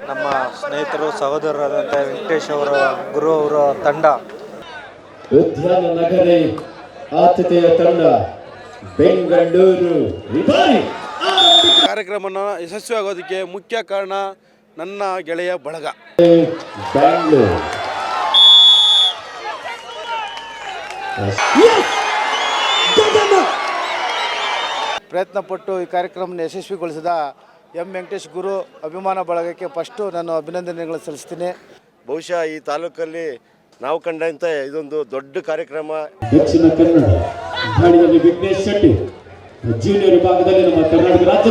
ನಮ್ಮ ಸ್ನೇಹಿತರು ಸಹೋದರರಾದಂಥ ವೆಂಕಟೇಶ್ ಅವರ ಗುರು ಅವರ ತಂಡ ಉದ್ಯಾನ ನಗರಿ ಆತಿಥೇಯ ತಂಡ ಬೆಂಗಳೂರು ಕಾರ್ಯಕ್ರಮನ ಯಶಸ್ವಿಯಾಗೋದಕ್ಕೆ ಮುಖ್ಯ ಕಾರಣ ನನ್ನ ಗೆಳೆಯ ಬಳಗ ಬೆಂಗಳೂರು. ಪ್ರಯತ್ನಪಟ್ಟು ಈ ಕಾರ್ಯಕ್ರಮವನ್ನು ಯಶಸ್ವಿಗೊಳಿಸಿದ ವೆಂಕಟೇಶ್ ಗುರು ಅಭಿಮಾನ ಬಳಗಕ್ಕೆ ಫಸ್ಟು ನಾನು ಅಭಿನಂದನೆಗಳು ಸಲ್ಲಿಸ್ತೀನಿ. ಬಹುಶಃ ಈ ತಾಲೂಕಲ್ಲಿ ನಾವು ಕಂಡಂಥ ಇದೊಂದು ದೊಡ್ಡ ಕಾರ್ಯಕ್ರಮ. ದಕ್ಷಿಣ ಕನ್ನಡ ಗಾಳಿಯಲ್ಲಿ ವಿಘ್ನೇಶ್ ಶೆಟ್ಟಿ ಜೂನಿಯರ್ ವಿಭಾಗದಲ್ಲಿ ನಮ್ಮ ಕರ್ನಾಟಕ ರಾಜ್ಯ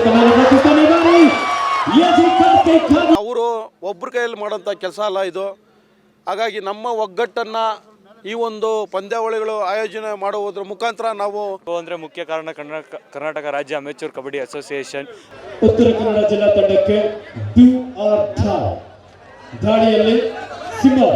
ಅವರು ಒಬ್ಬರ ಕೈಯಲ್ಲಿ ಮಾಡೋಂಥ ಕೆಲಸ ಅಲ್ಲ ಇದು. ಹಾಗಾಗಿ ನಮ್ಮ ಒಗ್ಗಟ್ಟನ್ನು ಈ ಒಂದು ಪಂದ್ಯಾವಳಿಗಳು ಆಯೋಜನೆ ಮಾಡುವುದರ ಮುಖಾಂತರ ನಾವು ಅಂದರೆ ಮುಖ್ಯ ಕಾರಣ ಕರ್ನಾಟಕ ರಾಜ್ಯ ಅಮೆಚೂರ್ ಕಬಡ್ಡಿ ಅಸೋಸಿಯೇಷನ್. ಉತ್ತರ ಕನ್ನಡ ಜಿಲ್ಲಾ ತಂಡಕ್ಕೆ ದಾಳಿಯಲ್ಲಿ ಸಿಂಹ.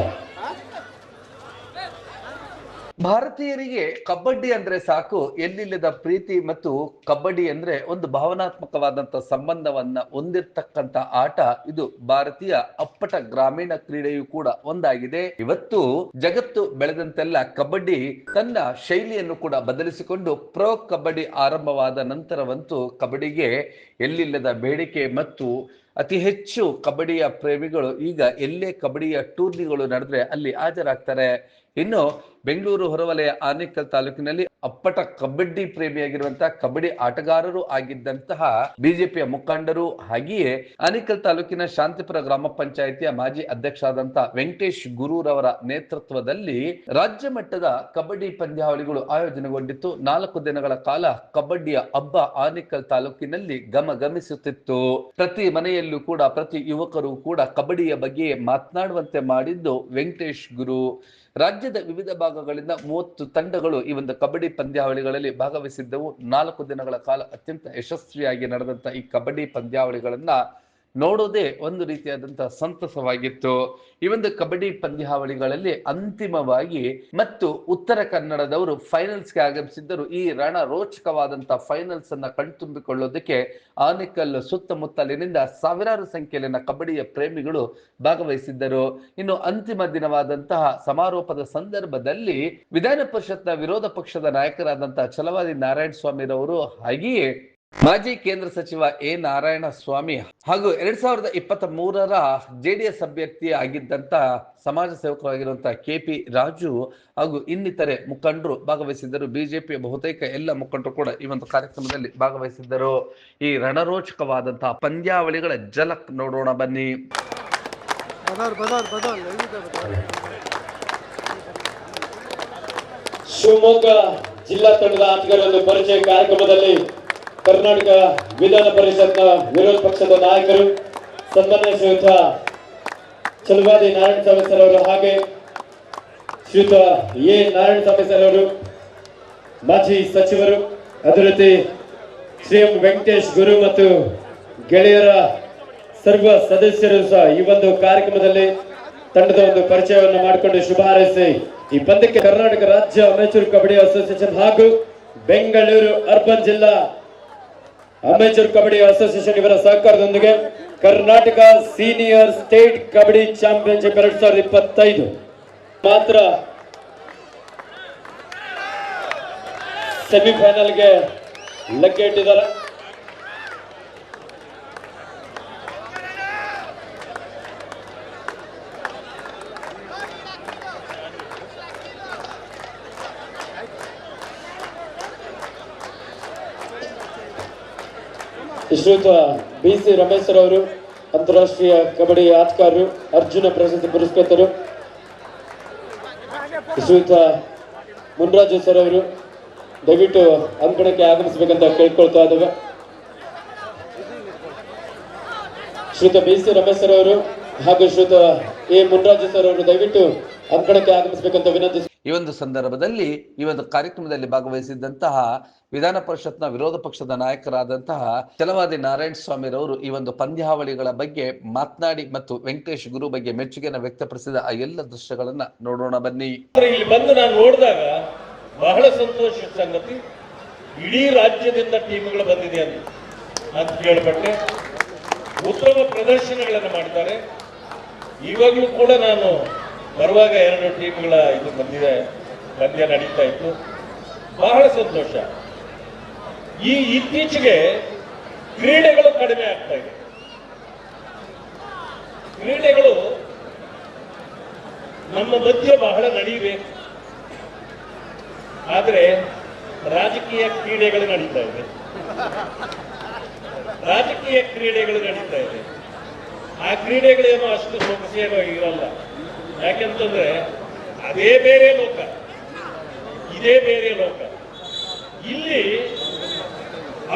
ಭಾರತೀಯರಿಗೆ ಕಬಡ್ಡಿ ಅಂದ್ರೆ ಸಾಕು ಎಲ್ಲಿಲ್ಲದ ಪ್ರೀತಿ ಮತ್ತು ಕಬಡ್ಡಿ ಅಂದ್ರೆ ಒಂದು ಭಾವನಾತ್ಮಕವಾದಂತ ಸಂಬಂಧವನ್ನ ಹೊಂದಿರತಕ್ಕಂತ ಆಟ. ಇದು ಭಾರತೀಯ ಅಪ್ಪಟ ಗ್ರಾಮೀಣ ಕ್ರೀಡೆಯೂ ಕೂಡ ಒಂದಾಗಿದೆ. ಇವತ್ತು ಜಗತ್ತು ಬೆಳೆದಂತೆಲ್ಲ ಕಬಡ್ಡಿ ತನ್ನ ಶೈಲಿಯನ್ನು ಕೂಡ ಬದಲಿಸಿಕೊಂಡು ಪ್ರೊ ಕಬಡ್ಡಿ ಆರಂಭವಾದ ನಂತರವಂತೂ ಕಬಡ್ಡಿಗೆ ಎಲ್ಲಿಲ್ಲದ ಬೇಡಿಕೆ ಮತ್ತು ಅತಿ ಹೆಚ್ಚು ಕಬಡ್ಡಿಯ ಪ್ರೇಮಿಗಳು ಈಗ ಎಲ್ಲೇ ಕಬಡ್ಡಿಯ ಟೂರ್ನಿಗಳು ನಡೆದ್ರೆ ಅಲ್ಲಿ ಹಾಜರಾಗ್ತಾರೆ. ಇನ್ನು ಬೆಂಗಳೂರು ಹೊರವಲಯ ಆನೇಕಲ್ ತಾಲೂಕಿನಲ್ಲಿ ಅಪ್ಪಟ ಕಬಡ್ಡಿ ಪ್ರೇಮಿಯಾಗಿರುವಂತಹ ಕಬಡ್ಡಿ ಆಟಗಾರರು ಆಗಿದ್ದಂತಹ ಬಿಜೆಪಿಯ ಮುಖಂಡರು ಹಾಗೆಯೇ ಆನೇಕಲ್ ತಾಲೂಕಿನ ಶಾಂತಿಪುರ ಗ್ರಾಮ ಪಂಚಾಯಿತಿಯ ಮಾಜಿ ಅಧ್ಯಕ್ಷರಾದಂತಹ ವೆಂಕಟೇಶ್ ಗುರೂರವರ ನೇತೃತ್ವದಲ್ಲಿ ರಾಜ್ಯ ಮಟ್ಟದ ಕಬಡ್ಡಿ ಪಂದ್ಯಾವಳಿಗಳು ಆಯೋಜನೆಗೊಂಡಿತ್ತು. 4 ದಿನಗಳ ಕಾಲ ಕಬಡ್ಡಿಯ ಹಬ್ಬ ಆನೇಕಲ್ ತಾಲೂಕಿನಲ್ಲಿ ಗಮಗಮಿಸುತ್ತಿತ್ತು. ಪ್ರತಿ ಮನೆಯಲ್ಲೂ ಕೂಡ ಪ್ರತಿ ಯುವಕರು ಕೂಡ ಕಬಡ್ಡಿಯ ಬಗ್ಗೆ ಮಾತನಾಡುವಂತೆ ಮಾಡಿದ್ದು ವೆಂಕಟೇಶ್ ಗುರು. ರಾಜ್ಯದ ವಿವಿಧ ಭಾಗಗಳಿಂದ 30 ತಂಡಗಳು ಈ ಒಂದು ಕಬಡ್ಡಿ ಪಂದ್ಯಾವಳಿಗಳಲ್ಲಿ ಭಾಗವಹಿಸಿದ್ದವು. 4 ದಿನಗಳ ಕಾಲ ಅತ್ಯಂತ ಯಶಸ್ವಿಯಾಗಿ ನಡೆದಂತ ಈ ಕಬಡ್ಡಿ ಪಂದ್ಯಾವಳಿಗಳನ್ನ ನೋಡೋದೇ ಒಂದು ರೀತಿಯಾದಂತಹ ಸಂತಸವಾಗಿತ್ತು. ಈ ಒಂದು ಕಬಡ್ಡಿ ಪಂದ್ಯಾವಳಿಗಳಲ್ಲಿ ಅಂತಿಮವಾಗಿ ಮತ್ತು ಉತ್ತರ ಕನ್ನಡದವರು ಫೈನಲ್ಸ್ಗೆ ಆಗಮಿಸಿದ್ದರು. ಈ ರಣ ರೋಚಕವಾದಂತಹ ಫೈನಲ್ಸ್ ಅನ್ನ ಕಣ್ತುಂಬಿಕೊಳ್ಳೋದಕ್ಕೆ ಆನೇಕಲ್ ಸುತ್ತಮುತ್ತಲಿನಿಂದ ಸಾವಿರಾರು ಸಂಖ್ಯೆಯಲ್ಲಿನ ಕಬಡ್ಡಿಯ ಪ್ರೇಮಿಗಳು ಭಾಗವಹಿಸಿದ್ದರು. ಇನ್ನು ಅಂತಿಮ ದಿನವಾದಂತಹ ಸಮಾರೋಪದ ಸಂದರ್ಭದಲ್ಲಿ ವಿಧಾನ ಪರಿಷತ್ನ ವಿರೋಧ ಪಕ್ಷದ ನಾಯಕರಾದಂತಹ ಛಲವಾದಿ ನಾರಾಯಣ ಸ್ವಾಮಿರವರು ಹಾಗೆಯೇ ಮಾಜಿ ಕೇಂದ್ರ ಸಚಿವ ಎ ನಾರಾಯಣ ಸ್ವಾಮಿ ಹಾಗೂ 2023ರ ಜೆಡಿಎಸ್ ಅಭ್ಯರ್ಥಿ ಆಗಿದ್ದಂತ ಸಮಾಜ ಸೇವಕರಾಗಿರುವಂತಹ ಕೆಪಿ ರಾಜು ಹಾಗೂ ಇನ್ನಿತರೆ ಮುಖಂಡರು ಭಾಗವಹಿಸಿದ್ದರು. ಬಿಜೆಪಿಯ ಬಹುತೇಕ ಎಲ್ಲ ಮುಖಂಡರು ಕೂಡ ಈ ಒಂದು ಕಾರ್ಯಕ್ರಮದಲ್ಲಿ ಭಾಗವಹಿಸಿದ್ದರು. ಈ ರಣರೋಚಕವಾದಂತಹ ಪಂದ್ಯಾವಳಿಗಳ ಝಲಕ್ ನೋಡೋಣ ಬನ್ನಿ. ಶಿವಮೊಗ್ಗ ಜಿಲ್ಲಾ ತಂಡದ ಆಟಗಾರರ ಪರಿಚಯ ಕಾರ್ಯಕ್ರಮದಲ್ಲಿ ಕರ್ನಾಟಕ ವಿಧಾನ ಪರಿಷತ್ನ ವಿರೋಧ ಪಕ್ಷದ ನಾಯಕರು ಸನ್ಮಾನ್ಯ ಶ್ರೀಯುತ ಛಲವಾದಿ ನಾರಾಯಣ ಸ್ವಾಮಿ ಸರ್ ಅವರು ಹಾಗೆ ಶ್ರೀಯುತ ಎ ನಾರಾಯಣ ಸ್ವಾಮಿ ಸರ್ ಅವರು ಮಾಜಿ ಸಚಿವರು, ಅದೇ ರೀತಿ ಶ್ರೀ ಎಂ ವೆಂಕಟೇಶ್ ಗುರು ಮತ್ತು ಗೆಳೆಯರ ಸರ್ವ ಸದಸ್ಯರು ಸಹ ಈ ಒಂದು ಕಾರ್ಯಕ್ರಮದಲ್ಲಿ ತಂಡದ ಒಂದು ಪರಿಚಯವನ್ನು ಮಾಡಿಕೊಂಡು ಶುಭ ಹಾರೈಸಿ ಈ ಪಂದ್ಯಕ್ಕೆ ಕರ್ನಾಟಕ ರಾಜ್ಯ ಅಮೆಚೂರ್ ಕಬಡ್ಡಿ ಅಸೋಸಿಯೇಷನ್ ಹಾಗೂ ಬೆಂಗಳೂರು ಅರ್ಬನ್ ಜಿಲ್ಲಾ ಅಮೆಚೂರ್ ಕಬಡ್ಡಿ ಅಸೋಸಿಯೇಷನ್ ಇವರ ಸಹಕಾರದೊಂದಿಗೆ Karnataka senior state kabaddi championship 2025 ಮಾತ್ರ ಸೆಮಿಫೈನಲ್ಗೆ ಲಗ್ಗೆ ಇಟ್ಟಿದ್ದಾರೆ. ಶ್ರೀಯುತ BC ರಮೇಶ್ ಅವರು ಅಂತಾರಾಷ್ಟ್ರೀಯ ಕಬಡ್ಡಿ ಆಟಗಾರರು, ಅರ್ಜುನ ಪ್ರಶಸ್ತಿ ಪುರಸ್ಕೃತರು. ಶ್ರೀಯುತ ಮುನ್ರಾಜು ಸರ್ ಅವರು ದಯವಿಟ್ಟು ಅಂಕಣಕ್ಕೆ ಆಗಮಿಸಬೇಕಂತ ಕೇಳ್ಕೊಳ್ತಾ ಇದ್ದೇವೆ. ಶ್ರೀಯುತ BC ರಮೇಶ್ ಅವರು ಹಾಗೂ ಶ್ರೀಯುತ ಎ ಮುನ್ರಾಜು ಸರ್ ಅವರು ದಯವಿಟ್ಟು ಅಂಕಣಕ್ಕೆ ಆಗಮಿಸಬೇಕಂತ ವಿನಂತಿಸಿ. ಈ ಒಂದು ಸಂದರ್ಭದಲ್ಲಿ ಈ ಒಂದು ಕಾರ್ಯಕ್ರಮದಲ್ಲಿ ಭಾಗವಹಿಸಿದ್ದಂತಹ ವಿಧಾನ ಪರಿಷತ್ನ ವಿರೋಧ ಪಕ್ಷದ ನಾಯಕರಾದಂತಹ ಛಲವಾದಿ ನಾರಾಯಣ ಸ್ವಾಮಿರವರು ಈ ಒಂದು ಪಂದ್ಯಾವಳಿಗಳ ಬಗ್ಗೆ ಮಾತನಾಡಿ ಮತ್ತು ವೆಂಕಟೇಶ್ ಗುರು ಬಗ್ಗೆ ಮೆಚ್ಚುಗೆಯನ್ನು ವ್ಯಕ್ತಪಡಿಸಿದ ಆ ಎಲ್ಲ ದೃಶ್ಯಗಳನ್ನ ನೋಡೋಣ ಬನ್ನಿ. ಇಲ್ಲಿ ಬಂದು ನಾನು ನೋಡಿದಾಗ ಬಹಳ ಸಂತೋಷದ ಸಂಗತಿ, ಇಡೀ ರಾಜ್ಯದಿಂದ ಟೀಮ್ಗಳು ಬಂದಿದೆ ಅಂತ ಕೇಳ್ಪಟ್ಟೆ. ಉತ್ತಮ ಪ್ರದರ್ಶನಗಳನ್ನು ಮಾಡ್ತಾರೆ. ಇವಾಗಲೂ ಕೂಡ ನಾನು ಬರುವಾಗ 2 ಟೀಮ್ಗಳ ಇದು ಬಂದಿದೆ, ಪಂದ್ಯ ನಡೀತಾ ಇತ್ತು, ಬಹಳ ಸಂತೋಷ. ಈ ಇತ್ತೀಚೆಗೆ ಕ್ರೀಡೆಗಳು ಕಡಿಮೆ ಆಗ್ತಾ ಇದೆ. ಕ್ರೀಡೆಗಳು ನಮ್ಮ ಮಧ್ಯೆ ಬಹಳ ನಡೆಯಬೇಕು, ಆದರೆ ರಾಜಕೀಯ ಕ್ರೀಡೆಗಳು ನಡೀತಾ ಇದೆ. ರಾಜಕೀಯ ಕ್ರೀಡೆಗಳು ನಡೀತಾ ಇದೆ. ಆ ಕ್ರೀಡೆಗಳೇನೋ ಅಷ್ಟು ಸೊಗಸೇನೋ ಇರಲ್ಲ. ಯಾಕೆಂತಂದ್ರೆ ಅದೇ ಬೇರೆ ಲೋಕ, ಇದೇ ಬೇರೆ ಲೋಕ. ಇಲ್ಲಿ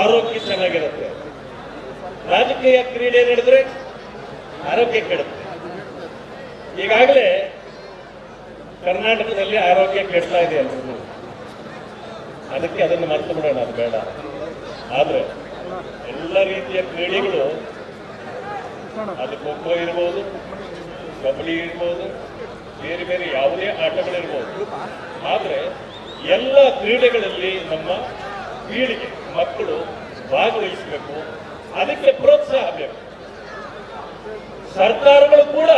ಆರೋಗ್ಯ ಚೆನ್ನಾಗಿರುತ್ತೆ, ರಾಜಕೀಯ ಕ್ರೀಡೆ ನಡೆದ್ರೆ ಆರೋಗ್ಯ ಕೆಡುತ್ತೆ. ಈಗಾಗಲೇ ಕರ್ನಾಟಕದಲ್ಲಿ ಆರೋಗ್ಯ ಕೆಡ್ತಾ ಇದೆ ಎಲ್ರಿಗೂ. ಅದಕ್ಕೆ ಅದನ್ನು ಮರ್ತು ಬಿಡೋಣ, ಅದು ಬೇಡ. ಆದ್ರೆ ಎಲ್ಲ ರೀತಿಯ ಕ್ರೀಡೆಗಳು, ಅದು ಖೋ ಖೋ ಇರ್ಬೋದು, ಕಬಡ್ಡಿ ಇರ್ಬೋದು, ಬೇರೆ ಬೇರೆ ಯಾವುದೇ ಆಟಗಳಿರ್ಬೋದು, ಆದ್ರೆ ಎಲ್ಲ ಕ್ರೀಡೆಗಳಲ್ಲಿ ನಮ್ಮ ಪೀಳಿಗೆ ಮಕ್ಕಳು ಭಾಗವಹಿಸಬೇಕು, ಅದಕ್ಕೆ ಪ್ರೋತ್ಸಾಹ ಬೇಕು. ಸರ್ಕಾರಗಳು ಕೂಡ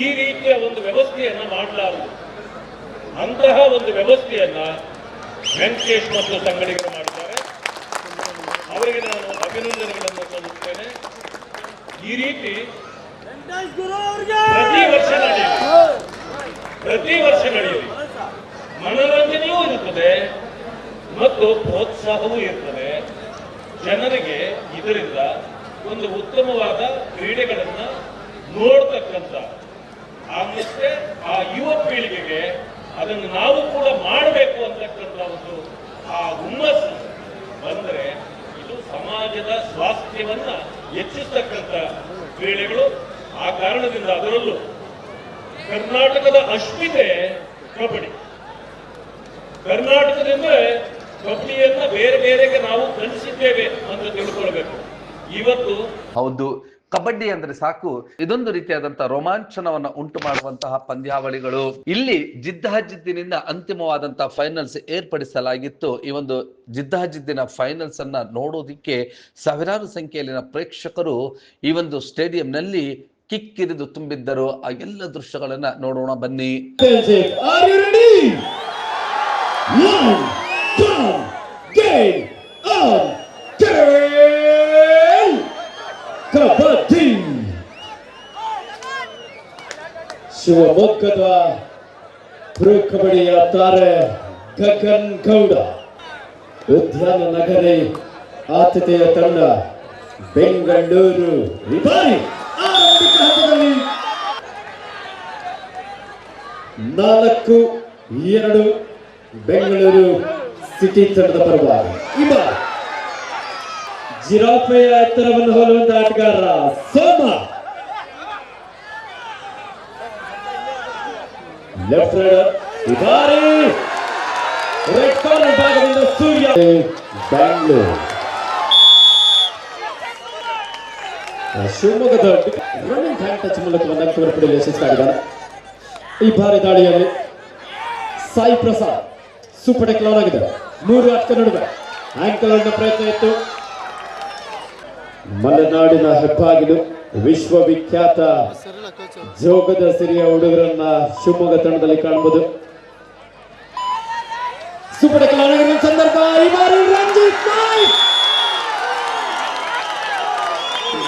ಈ ರೀತಿಯ ಒಂದು ವ್ಯವಸ್ಥೆಯನ್ನ ಮಾಡಲಾರದು. ಅಂತಹ ಒಂದು ವ್ಯವಸ್ಥೆಯನ್ನ ವೆಂಕಟೇಶ್ ಮತ್ತು ಸಂಗಡಿಗರು ಮಾಡಿದ್ದಾರೆ. ಅವರಿಗೆ ನಾನು ಅಭಿನಂದನೆಗಳನ್ನು ಸಲ್ಲಿಸುತ್ತೇನೆ. ಈ ರೀತಿ ಪ್ರತಿ ವರ್ಷ ನಡೆಯಲಿ, ಮನೋರಂಜನೆಯೂ ಇರುತ್ತದೆ ಮತ್ತು ಪ್ರೋತ್ಸಾಹವೂ ಇರ್ತದೆ. ಜನರಿಗೆ ಇದರಿಂದ ಒಂದು ಉತ್ತಮವಾದ ಕ್ರೀಡೆಗಳನ್ನ ನೋಡ್ತಕ್ಕಂಥ ಮತ್ತೆ ಆ ಯುವ ಪೀಳಿಗೆಗೆ ಅದನ್ನು ನಾವು ಕೂಡ ಮಾಡಬೇಕು ಅಂತಕ್ಕಂಥ ಒಂದು ಆ ಹುಮ್ಮಸ್ಸು ಬಂದರೆ ಇದು ಸಮಾಜದ ಸ್ವಾಸ್ಥ್ಯವನ್ನ ಹೆಚ್ಚಿಸ್ತಕ್ಕಂಥ ಕ್ರೀಡೆಗಳು. ಆ ಕಾರಣದಿಂದ ಅದರಲ್ಲೂ ಕರ್ನಾಟಕದ ಅಸ್ಮಿತೆ ಕಬಡ್ಡಿ. ಕರ್ನಾಟಕದಿಂದ ಕಬಡ್ಡಿಯನ್ನ ಬೇರೆ ಬೇರೆಗೆ ನಾವು ಕಲಿಸಿದ್ದೇವೆ ಅಂತ ತಿಳ್ಕೊಳ್ಬೇಕು. ಇವತ್ತು ಹೌದು, ಕಬಡ್ಡಿ ಅಂದ್ರೆ ಸಾಕು ಇದೊಂದು ರೀತಿಯಾದಂತಹ ರೋಮಾಂಚನವನ್ನ ಉಂಟು ಮಾಡುವಂತಹ ಪಂದ್ಯಾವಳಿಗಳು. ಇಲ್ಲಿ ಜಿದ್ದಾಜಿದ್ದಿನಿಂದ ಅಂತಿಮವಾದಂತಹ ಫೈನಲ್ಸ್ ಏರ್ಪಡಿಸಲಾಗಿತ್ತು. ಈ ಒಂದು ಜಿದ್ದಾಜಿದ್ದಿನ ಫೈನಲ್ಸ್ ಅನ್ನ ನೋಡೋದಿಕ್ಕೆ ಸಾವಿರಾರು ಸಂಖ್ಯೆಯಲ್ಲಿನ ಪ್ರೇಕ್ಷಕರು ಈ ಒಂದು ಸ್ಟೇಡಿಯಂನಲ್ಲಿ ಕಿಕ್ಕಿರಿದು ತುಂಬಿದ್ದರು. ಆ ಎಲ್ಲ ದೃಶ್ಯಗಳನ್ನ ನೋಡೋಣ ಬನ್ನಿ. ಕಬಡ್ಡಿ ಶಿವಮೊಗ್ಗದ ಪ್ರೋ ಕಬಡ್ಡಿಯ ತಾರೆ ಗಗನ್ ಗೌಡ, ಉದ್ಯಾನ ನಗರಿ ಆತಿಥೇಯ ತಂಡ ಬೆಂಗಳೂರು. ಈ ಬಾರಿ ಆರಂಭಿಕ ಹಂತದಲ್ಲಿ 4-2 ಬೆಂಗಳೂರು ಸಿಟಿ ತಂಡದ ಪರವಾಗಿ. ಈ ಬಾರಿ ಜಿರಾಫೆಯ ಎತ್ತರವನ್ನು ಹೋಲುವಂತಹ ಆಟಗಾರ ಸೋಮ, ಲೆಫ್ಟ್ ರೈಡರ್. ಈ ಬಾರಿ ರೆಡ್ ಕಾರ್ನರ್ ಭಾಗದಿಂದ ಸೂರ್ಯ. ಬ್ಯಾಂಗ್ಳೂರ್ ಶಿವಮೊಗ್ಗದ ರನ್ನಿಂಗ್ ಹ್ಯಾಂಡ್ ಟಚ್ ಮೂಲಕ ಅಂಕವನ್ನು ಪಡೆಯಲು ಯಶಸ್ವಿಯಾಗಿದ್ದಾರೆ. ಈ ಬಾರಿ ದಾಳಿಯಲ್ಲಿ ಸಾಯಿ ಪ್ರಸಾದ್ ಸೂಪರ್ ಟೆಕ್ಲಾನ್ ಆಗಿದೆ. 3 ಆಟದ ನಡುವೆ ಆಂಕಲ್ ಅನ್ನ ಪ್ರಯತ್ನ ಇತ್ತು. ಮಲೆನಾಡಿನ ಹೆಬ್ಬಾಗಿಲು ವಿಶ್ವವಿಖ್ಯಾತ ಜೋಗದ ಸಿರಿಯ ಹುಡುಗರನ್ನ ಶಿವಮೊಗ್ಗ ತಂಡದಲ್ಲಿ ಕಾಣಬಹುದು. ಸೂಪರ್ ಟೆಕ್ಲಾನ್ ಸಂದರ್ಭ. ಈ ಬಾರಿ Ranjit Naik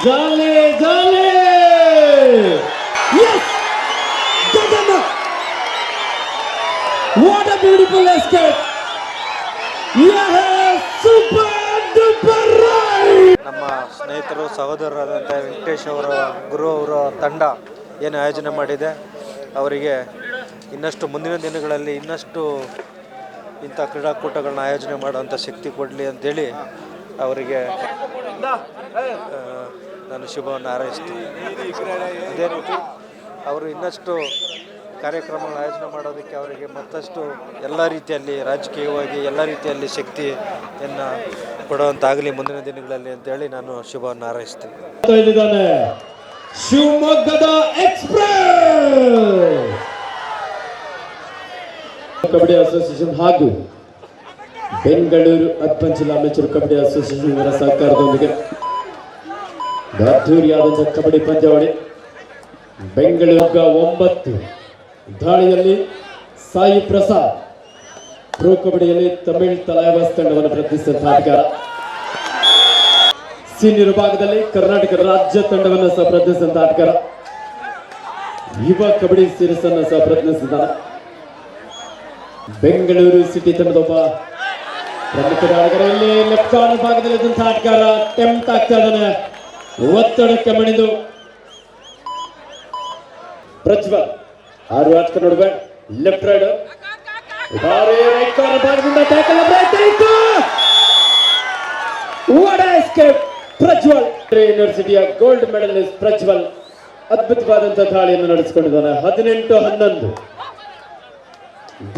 ಜಾಲೆ ಜಾಲೆ. Yes! What a beautiful escape! Yeah, super duper right! ನಮ್ಮ ಸ್ನೇಹಿತರು ಸಹೋದರರಾದಂಥ ವೆಂಕಟೇಶ್ ಅವರ ಗುರು ಅವರ ತಂಡ ಏನು ಆಯೋಜನೆ ಮಾಡಿದೆ, ಅವರಿಗೆ ಇನ್ನಷ್ಟು ಮುಂದಿನ ದಿನಗಳಲ್ಲಿ ಇನ್ನಷ್ಟು ಇಂಥ ಕ್ರೀಡಾಕೂಟಗಳನ್ನ ಆಯೋಜನೆ ಮಾಡುವಂಥ ಶಕ್ತಿ ಕೊಡಲಿ ಅಂತೇಳಿ ಅವರಿಗೆ ನಾನು ಶುಭವನ್ನು ಹಾರೈಸ್ತೀನಿ. ಅದೇ ರೀತಿ ಅವರು ಇನ್ನಷ್ಟು ಕಾರ್ಯಕ್ರಮಗಳ ಆಯೋಜನೆ ಮಾಡೋದಕ್ಕೆ ಅವರಿಗೆ ಮತ್ತಷ್ಟು ಎಲ್ಲ ರೀತಿಯಲ್ಲಿ ರಾಜಕೀಯವಾಗಿ ಎಲ್ಲ ರೀತಿಯಲ್ಲಿ ಶಕ್ತಿಯನ್ನು ಕೊಡುವಂತಾಗಲಿ ಮುಂದಿನ ದಿನಗಳಲ್ಲಿ ಅಂತೇಳಿ ನಾನು ಶುಭವನ್ನು ಹಾರೈಸ್ತೀನಿ. ಶಿವಮೊಗ್ಗದ ಎಕ್ಸ್‌ಪ್ರೆಸ್ ಕಬಡ್ಡಿ ಅಸೋಸಿಯೇಷನ್ ಹಾಗೂ ಬೆಂಗಳೂರು ಅರ್ಬನ್ ಜಿಲ್ಲಾ ಅಮೆಚೂರ್ ಕಬಡ್ಡಿ ಅಸೋಸಿಯೇಷನ್ ಇವರ ಸಹಕಾರದೊಂದಿಗೆ ಅದ್ದೂರಿಯಾದಂತಹ ಕಬಡ್ಡಿ ಪಂದ್ಯಾವಳಿ. ಬೆಂಗಳೂರು 9 ದಾಳಿಯಲ್ಲಿ ಸಾಯಿ ಪ್ರಸಾದ್, ಪ್ರೋ ಕಬಡ್ಡಿಯಲ್ಲಿ ತಮಿಳ್ ತಲೈವಾಸ್ ತಂಡವನ್ನು ಪ್ರತಿನಿಧಿಸಿದಂತಹ ಆಟಗಾರ. ಸೀನಿಯರ್ ವಿಭಾಗದಲ್ಲಿ ಕರ್ನಾಟಕ ರಾಜ್ಯ ತಂಡವನ್ನು ಸಹ ಪ್ರತಿನಿಧಿಸಿದಂತಹ ಆಟಗಾರ. ಯುವ ಕಬಡ್ಡಿ ಸೀರೀಸ್ ಅನ್ನು ಸಹ ಪ್ರತಿನಿಧಿಸಿದ್ದಾನೆ. ಬೆಂಗಳೂರು ಸಿಟಿ ತಂಡದ ಒಬ್ಬ ಪ್ರಮುಖ ಆಟಗಾರರಲ್ಲಿ ಲೆಫ್ಟ್ ಕಾರ್ನರ್ ಭಾಗದಲ್ಲಿ ಇದ್ದಂತಹ ಆಟಗಾರ ಟೆಂಪ್ಟ್ ಆಗ್ತಾ ಇದ್ದಾನೆ. ಒತ್ತಡಕ್ಕೆ ಮಣಿದು ಪ್ರಜ್ವಲ್ 6 ಆಟಗಾರ ನಡುವೆ ಲೆಫ್ಟ್ ರೈಡರ್ ರೈಟ್ ಕಾರ್ನರ್ ಭಾಗದಿಂದ tackle break. What a escape Prajwal. ಯೂನಿವರ್ಸಿಟಿಯ ಗೋಲ್ಡ್ ಮೆಡಲಿಸ್ಟ್ ಪ್ರಜ್ವಲ್ ಅದ್ಭುತವಾದಂತಹ ದಾಳಿಯನ್ನು ನಡೆಸಿಕೊಂಡಿದ್ದಾನೆ. 18-11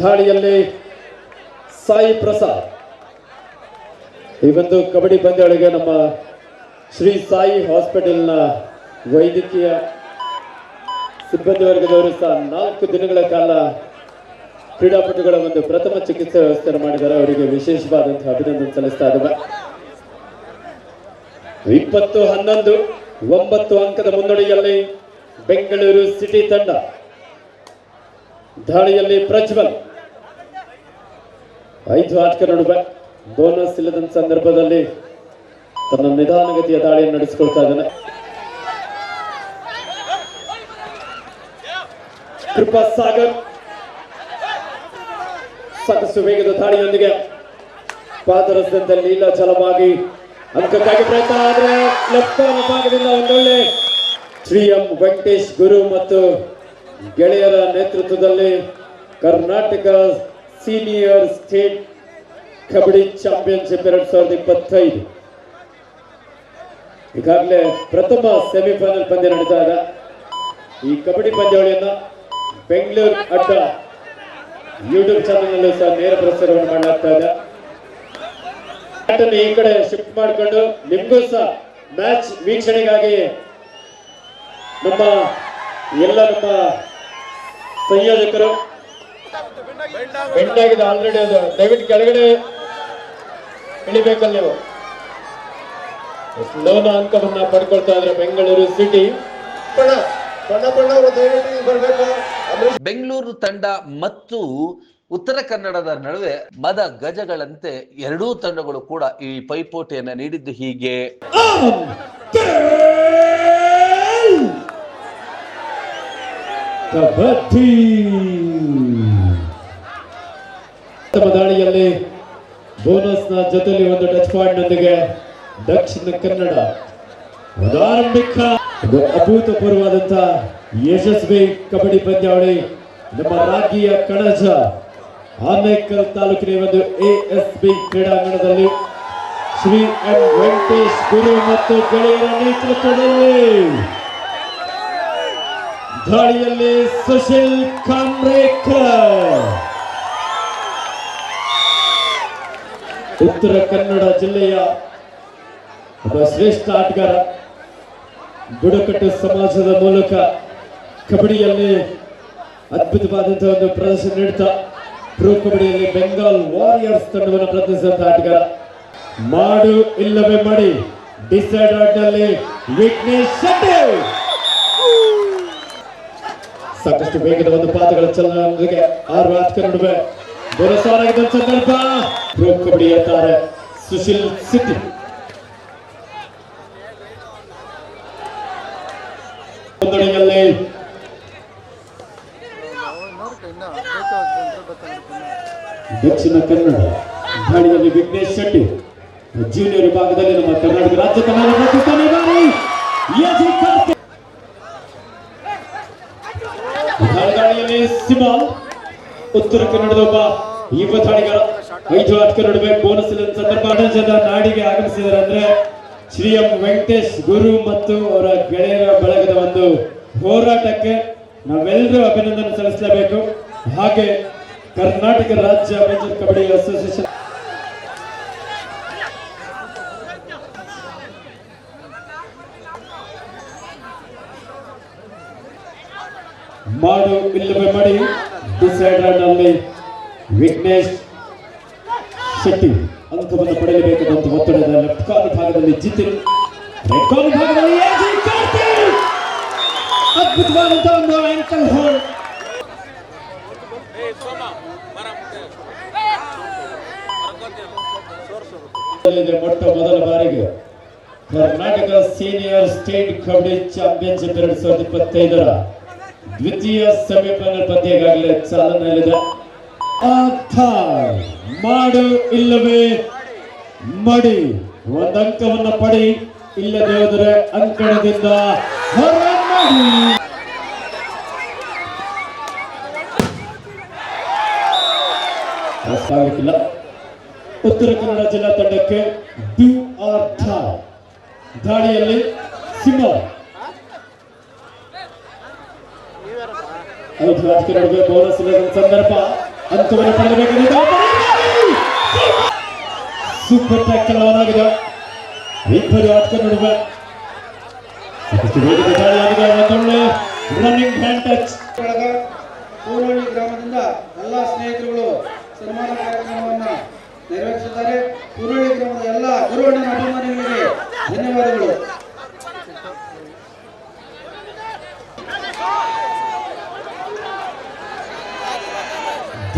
ದಾಳಿಯಲ್ಲಿ ಸಾಯಿ ಪ್ರಸಾದ್. ಈ ಒಂದು ಕಬಡ್ಡಿ ಪಂದ್ಯಾವಳಿಗೆ ನಮ್ಮ ಶ್ರೀ ಸಾಯಿ ಹಾಸ್ಪಿಟಲ್ನ ವೈದ್ಯಕೀಯ ಸಿಬ್ಬಂದಿ ವರ್ಗದವರು ಸಹ 4 ದಿನಗಳ ಕಾಲ ಕ್ರೀಡಾಪಟುಗಳ ಒಂದು ಪ್ರಥಮ ಚಿಕಿತ್ಸೆ ವ್ಯವಸ್ಥೆಯನ್ನು ಮಾಡಿದ್ದಾರೆ. ಅವರಿಗೆ ವಿಶೇಷವಾದಂತಹ ಅಭಿನಂದನೆ ಸಲ್ಲಿಸ್ತಾ ಇದ್ದೇವೆ. 20-11 9 ಅಂಕದ ಮುನ್ನಡೆಯಲ್ಲಿ ಬೆಂಗಳೂರು ಸಿಟಿ ತಂಡ. ದಾಳಿಯಲ್ಲಿ ಪ್ರಜ್ವಲ್ 5 ಆಟಗಾರ ನಡುವೆ ಬೋನಸ್ ಇಲ್ಲದ ಸಂದರ್ಭದಲ್ಲಿ ತನ್ನ ನಿಧಾನಗತಿಯ ದಾಳಿಯನ್ನು ನಡೆಸಿಕೊಳ್ತಾ ಇದ್ದಾನೆ. ಕೃಪಾ ಸಾಗರ್ ಸಾಕಷ್ಟು ವೇಗದ ದಾಳಿಯೊಂದಿಗೆ ಪಾದರಸದಿಂದ ಲೀಲಾಚಲವಾಗಿ ಅಂಕಕ್ಕಾಗಿ ಪ್ರಯತ್ನ. ಆದರೆ ಲೆಫ್ಟ್ ಭಾಗದಿಂದ ಒಂದೊಳ್ಳೆ ಶ್ರೀ ಎಂ ವೆಂಕಟೇಶ್ ಗುರು ಮತ್ತು ಗೆಳೆಯರ ನೇತೃತ್ವದಲ್ಲಿ Karnataka senior state kabaddi championship 2025 ಈಗಾಗಲೇ ಪ್ರಥಮ ಸೆಮಿಫೈನಲ್ ಪಂದ್ಯ ನಡೀತಾ ಇದೆ. ಈ ಕಬಡ್ಡಿ ಪಂದ್ಯಾವಳಿಯನ್ನ ಬೆಂಗಳೂರು ಅಡ್ಡ ಯೂಟ್ಯೂಬ್ ಚಾನಲ್ ನಲ್ಲೂ ಸಹ ನೇರ ಪ್ರಸಾರವನ್ನು ಮಾಡಲಾಗ್ತಾ ಇದೆ. ಈ ಕಡೆ ಶಿಫ್ಟ್ ಮಾಡಿಕೊಂಡು ನಿಮಗೂ ಸಹ ಮ್ಯಾಚ್ ವೀಕ್ಷಣೆಗಾಗಿ ನಮ್ಮ ಸಂಯೋಜಕರು ಬೆಂಡಾಗಿದೆ ಆಲ್ರೆಡಿ. ಅದು ದಯವಿಟ್ಟು ಕೆಳಗಡೆ ಇಳಿಬೇಕಲ್ಲ ನೀವು. ಲೋನ ಅಂಕವನ್ನ ಪಡ್ಕೊಳ್ತಾ ಇದ್ರೆ ಬೆಂಗಳೂರು ಸಿಟಿ. ಬೆಂಗಳೂರು ತಂಡ ಮತ್ತು ಉತ್ತರ ಕನ್ನಡದ ನಡುವೆ ಮದ ಗಜಗಳಂತೆ ಎರಡೂ ತಂಡಗಳು ಕೂಡ ಈ ಪೈಪೋಟಿಯನ್ನು ನೀಡಿದ್ದು ಹೀಗೆ. ಕಬಡ್ಡಿ ದಾಳಿಯಲ್ಲಿ ಬೋನಸ್ನ ಜೊತೆಲಿ ಒಂದು ಟಚ್ ಪಾಯಿಂಟ್ ನೊಂದಿಗೆ ದಕ್ಷಿಣ ಕನ್ನಡ ಆರಂಭಿಕ ಅಭೂತಪೂರ್ವವಾದಂತಹ ಯಶಸ್ವಿ ಕಬಡ್ಡಿ ಪಂದ್ಯಾವಳಿ ನಮ್ಮ ರಾಗಿಯ ಕಣಜ ಆನೇಕಲ್ ತಾಲೂಕಿನ ಒಂದು ASB ಕ್ರೀಡಾಂಗಣದಲ್ಲಿ ಶ್ರೀ ಎಂ ವೆಂಕಟೇಶ್ ಗುರು ಮತ್ತು ಗೆಳೆಯರ ನೇತೃತ್ವದಲ್ಲಿ ದಾಳಿಯಲ್ಲಿ ಸುಶೀಲ್ ಕಾಮ್ರೇಕರ್ ಉತ್ತರ ಕನ್ನಡ ಜಿಲ್ಲೆಯ ಒಬ್ಬ ಶ್ರೇಷ್ಠ ಆಟಗಾರ. ಬುಡಕಟ್ಟು ಸಮಾಜದ ಮೂಲಕ ಕಬಡ್ಡಿಯಲ್ಲಿ ಅದ್ಭುತವಾದಂತಹ ಒಂದು ಪ್ರದರ್ಶನ ನೀಡುತ್ತಾ ಪ್ರೋ ಕಬಡ್ಡಿಯಲ್ಲಿ ಬೆಂಗಾಲ್ ವಾರಿಯರ್ಸ್ ತಂಡವನ್ನು ಪ್ರತಿನಿಧಿಸಿದಂತಹ ಆಟಗಾರ. ಮಾಡು ಇಲ್ಲವೇ ಮಾಡಿ ಡಿಸೈಡ್ ನಲ್ಲಿ ವಿಘ್ನೇಶ್ ಶೆಟ್ಟಿ ಸಾಕಷ್ಟು ವೇಗದ ಒಂದು ಪಾದಗಳ ಚಲನದೊಂದಿಗೆ 6 ಆಟಗಾರ ನಡುವೆ ಬರಸಾರಾಗಿದ್ದ ಸಂದರ್ಭ ಪ್ರೋ ಕಬಡ್ಡಿಯ ತಾರೆ ಸುಶೀಲ್ ಸಿಟಿ. ಒಂದೊಡೆಯಲ್ಲಿ ದಕ್ಷಿಣ ಕನ್ನಡ ದಾಳಿಯಲ್ಲಿ ವಿಘ್ನೇಶ್ ಶೆಟ್ಟಿ. ಜೂನಿಯರ್ ವಿಭಾಗದಲ್ಲಿ ನಮ್ಮ ಕರ್ನಾಟಕ ರಾಜ್ಯ ದಾಳಿಯಲ್ಲಿ ಸಿಮಾಲ್ ಉತ್ತರ ಕನ್ನಡದ ಒಬ್ಬ ಯುವ ದಾಳಿಗಾರ. 5 ಆಟಗಾರ ನಡುವೆ ಬೋನಸ್ ಇಲ್ಲದ ಸಂದರ್ಭ ನಾಡಿಗೆ ಆಗಮಿಸಿದ್ದಾರೆ ಅಂದ್ರೆ ಶ್ರೀ ಎಂ ವೆಂಕಟೇಶ್ ಗುರು ಮತ್ತು ಅವರ ಗೆಳೆಯರ ಬಳಗದ ಒಂದು ಹೋರಾಟಕ್ಕೆ ನಾವೆಲ್ಲರೂ ಅಭಿನಂದನೆ ಸಲ್ಲಿಸಲೇಬೇಕು. ಹಾಗೆ ಕರ್ನಾಟಕ ರಾಜ್ಯ ಮೇಜರ್ ಕಬಡ್ಡಿ ಅಸೋಸಿಯೇಷನ್ ಮಾಡು ಇಲ್ಲವೇ ಮಾಡಿ ಡಿಸೈಡ್ ನಲ್ಲಿ ವಿಘ್ನೇಶ್ ಶೆಟ್ಟಿ ಅಂಕವನ್ನು ಪಡೆಯಲೇಬೇಕಾದಂತ ಒತ್ತಡದ ಲೆಫ್ಟ್ ಕಾರ್ನರ್ ಭಾಗದಲ್ಲಿ ಜಿತಿನ್ ರೆಡ್ ಭಾಗದಲ್ಲಿ ಎಜಿ ಕಾರ್ತಿಕ್ ಅದ್ಭುತವಾದಂತಹ ಒಂದು ಆಂಕಲ್ ಹೋಲ್ಡ್. ಮೊಟ್ಟ ಮೊದಲ ಬಾರಿಗೆ Karnataka senior state kabaddi championship 2025 ದ್ವಿತೀಯ ಸೆಮಿಫೈನಲ್ ಪಂದ್ಯ ಈಗಾಗಲೇ ಚಾಲನೆಯಲ್ಲಿದೆ. ಮಾಡು ಇಲ್ಲವೇ ಮಡಿ, ಒಂದು ಅಂಕವನ್ನ ಪಡಿ, ಇಲ್ಲದೆ ಹೋದರೆ ಅಂಕಣದಿಂದ ಹೊರ ಮಾಡಿ. ಸಾಗಲಿಕ್ಕಿಲ್ಲ. ಉತ್ತರ ಕನ್ನಡ ಜಿಲ್ಲಾ ತಂಡಕ್ಕೆ ಡ್ಯೂ ಆರ್ ಡೈ. ದಾಳಿಯಲ್ಲಿ ಸಿಂಹ 5 ಆಟಗಾರರಿಗೆ ಬೋನಸ್ ಸಂದರ್ಭ ಅಂಕವನ್ನು ಪಡೆಯಬೇಕಾಗಿದೆ. ಸೂಪರ್ ಟ್ಯಾಕಲ್ ಆಗಿದೆ. ಇಬ್ಬರು ಆಟಗಾರರ ನಡುವೆ ಸಾಕಷ್ಟು ವೇಗದ ದಾಳಿಯಾಗಿದೆ. ಒಂದೊಳ್ಳೆ ರನ್ನಿಂಗ್ ಹ್ಯಾಂಡ್ ಟಚ್. ಕೂರೋಳಿ ಗ್ರಾಮದಿಂದ ಎಲ್ಲ ಸ್ನೇಹಿತರುಗಳು ಸನ್ಮಾನ ಕಾರ್ಯಕ್ರಮವನ್ನು ನೆರವೇರಿಸಿದ್ದಾರೆ. ಕೂರೋಳಿ ಗ್ರಾಮದ ಎಲ್ಲ ಗುರುವಣ್ಣನ ಅಭಿಮಾನಿಗಳಿಗೆ ಧನ್ಯವಾದಗಳು.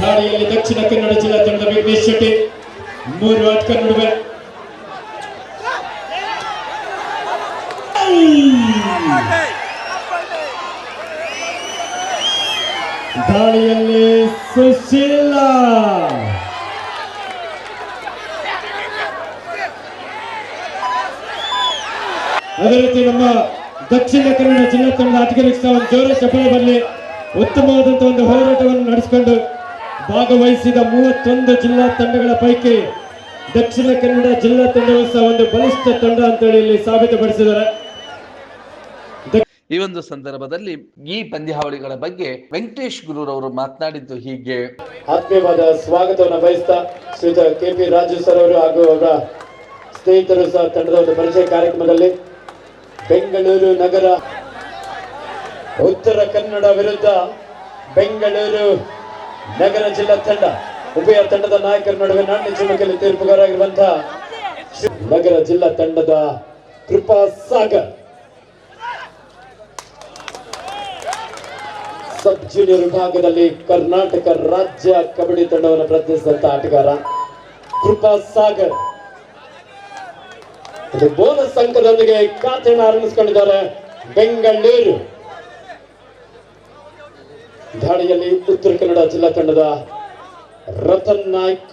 ದಾಳಿಯಲ್ಲಿ ದಕ್ಷಿಣ ಕನ್ನಡ ಜಿಲ್ಲಾ ತಂಡದ ವಿಘ್ನೇಶ್ ಶೆಟ್ಟಿ 3 ಆಟಗಾರರ ನಡುವೆ ದಾಳಿಯಲ್ಲಿ ಸುಶೀಲ. ಅದೇ ರೀತಿ ನಮ್ಮ ದಕ್ಷಿಣ ಕನ್ನಡ ಜಿಲ್ಲಾ ತಂಡದ ಆಟಗಾರರಿಗೆ ಸಹ ಒಂದು ಜೋರ ಚಪ್ಪಾಳೆ ಬರಲಿ. ಉತ್ತಮವಾದಂತಹ ಒಂದು ಹೋರಾಟವನ್ನು ನಡೆಸಿಕೊಂಡು ಭಾಗವಹಿಸಿದ 31 ಜಿಲ್ಲಾ ತಂಡಗಳ ಪೈಕಿ ದಕ್ಷಿಣ ಕನ್ನಡ ಜಿಲ್ಲಾ ತಂಡವು ಸಹ ಒಂದು ಬಲಿಷ್ಠ ತಂಡ ಅಂತೇಳಿ ಇಲ್ಲಿ ಸಾಬೀತುಪಡಿಸಿದ್ದಾರೆ. ಈ ಒಂದು ಸಂದರ್ಭದಲ್ಲಿ ಈ ಪಂದ್ಯಾವಳಿಗಳ ಬಗ್ಗೆ ವೆಂಕಟೇಶ್ ಗುರೂರವರು ಮಾತನಾಡಿದ್ದು ಹೀಗೆ. ಆತ್ಮೀಯವಾದ ಸ್ವಾಗತವನ್ನು ಬಯಸ್ತಾ ಶ್ರೀಯುತ KP ರಾಜು ಸರ್ ಅವರು ಹಾಗೂ ಅವರ ಸ್ನೇಹಿತರು ಸಹ ತಂಡದ ಒಂದು ಪರಿಚಯ ಕಾರ್ಯಕ್ರಮದಲ್ಲಿ ಬೆಂಗಳೂರು ನಗರ ಉತ್ತರ ಕನ್ನಡ ವಿರುದ್ಧ ಬೆಂಗಳೂರು ನಗರ ಜಿಲ್ಲಾ ತಂಡ ಉಭಯ ತಂಡದ ನಾಯಕರ ನಡುವೆ ನಾಣ್ಯ ಚುಮಕಲ್ಲಿ ತೀರ್ಪುಗಾರಾಗಿರುವಂತಹ ನಗರ ಜಿಲ್ಲಾ ತಂಡದ ಕೃಪಾ ಸಾಗರ್, ಸಬ್ ಜೂನಿಯರ್ ವಿಭಾಗದಲ್ಲಿ ಕರ್ನಾಟಕ ರಾಜ್ಯ ಕಬಡ್ಡಿ ತಂಡವನ್ನು ಪ್ರತಿನಿಧಿಸಿದಂತ ಆಟಗಾರ ಕೃಪಾ ಸಾಗರ್ ಬೋನಸ್ ಅಂಕದೊಂದಿಗೆ ಖಾತೆಯನ್ನು ಆರಂಭಿಸಿಕೊಂಡಿದ್ದಾರೆ ಬೆಂಗಳೂರು. ದಾಳಿಯಲ್ಲಿ ಉತ್ತರ ಕನ್ನಡ ಜಿಲ್ಲಾ ತಂಡದ ರತನ್ ನಾಯ್ಕ್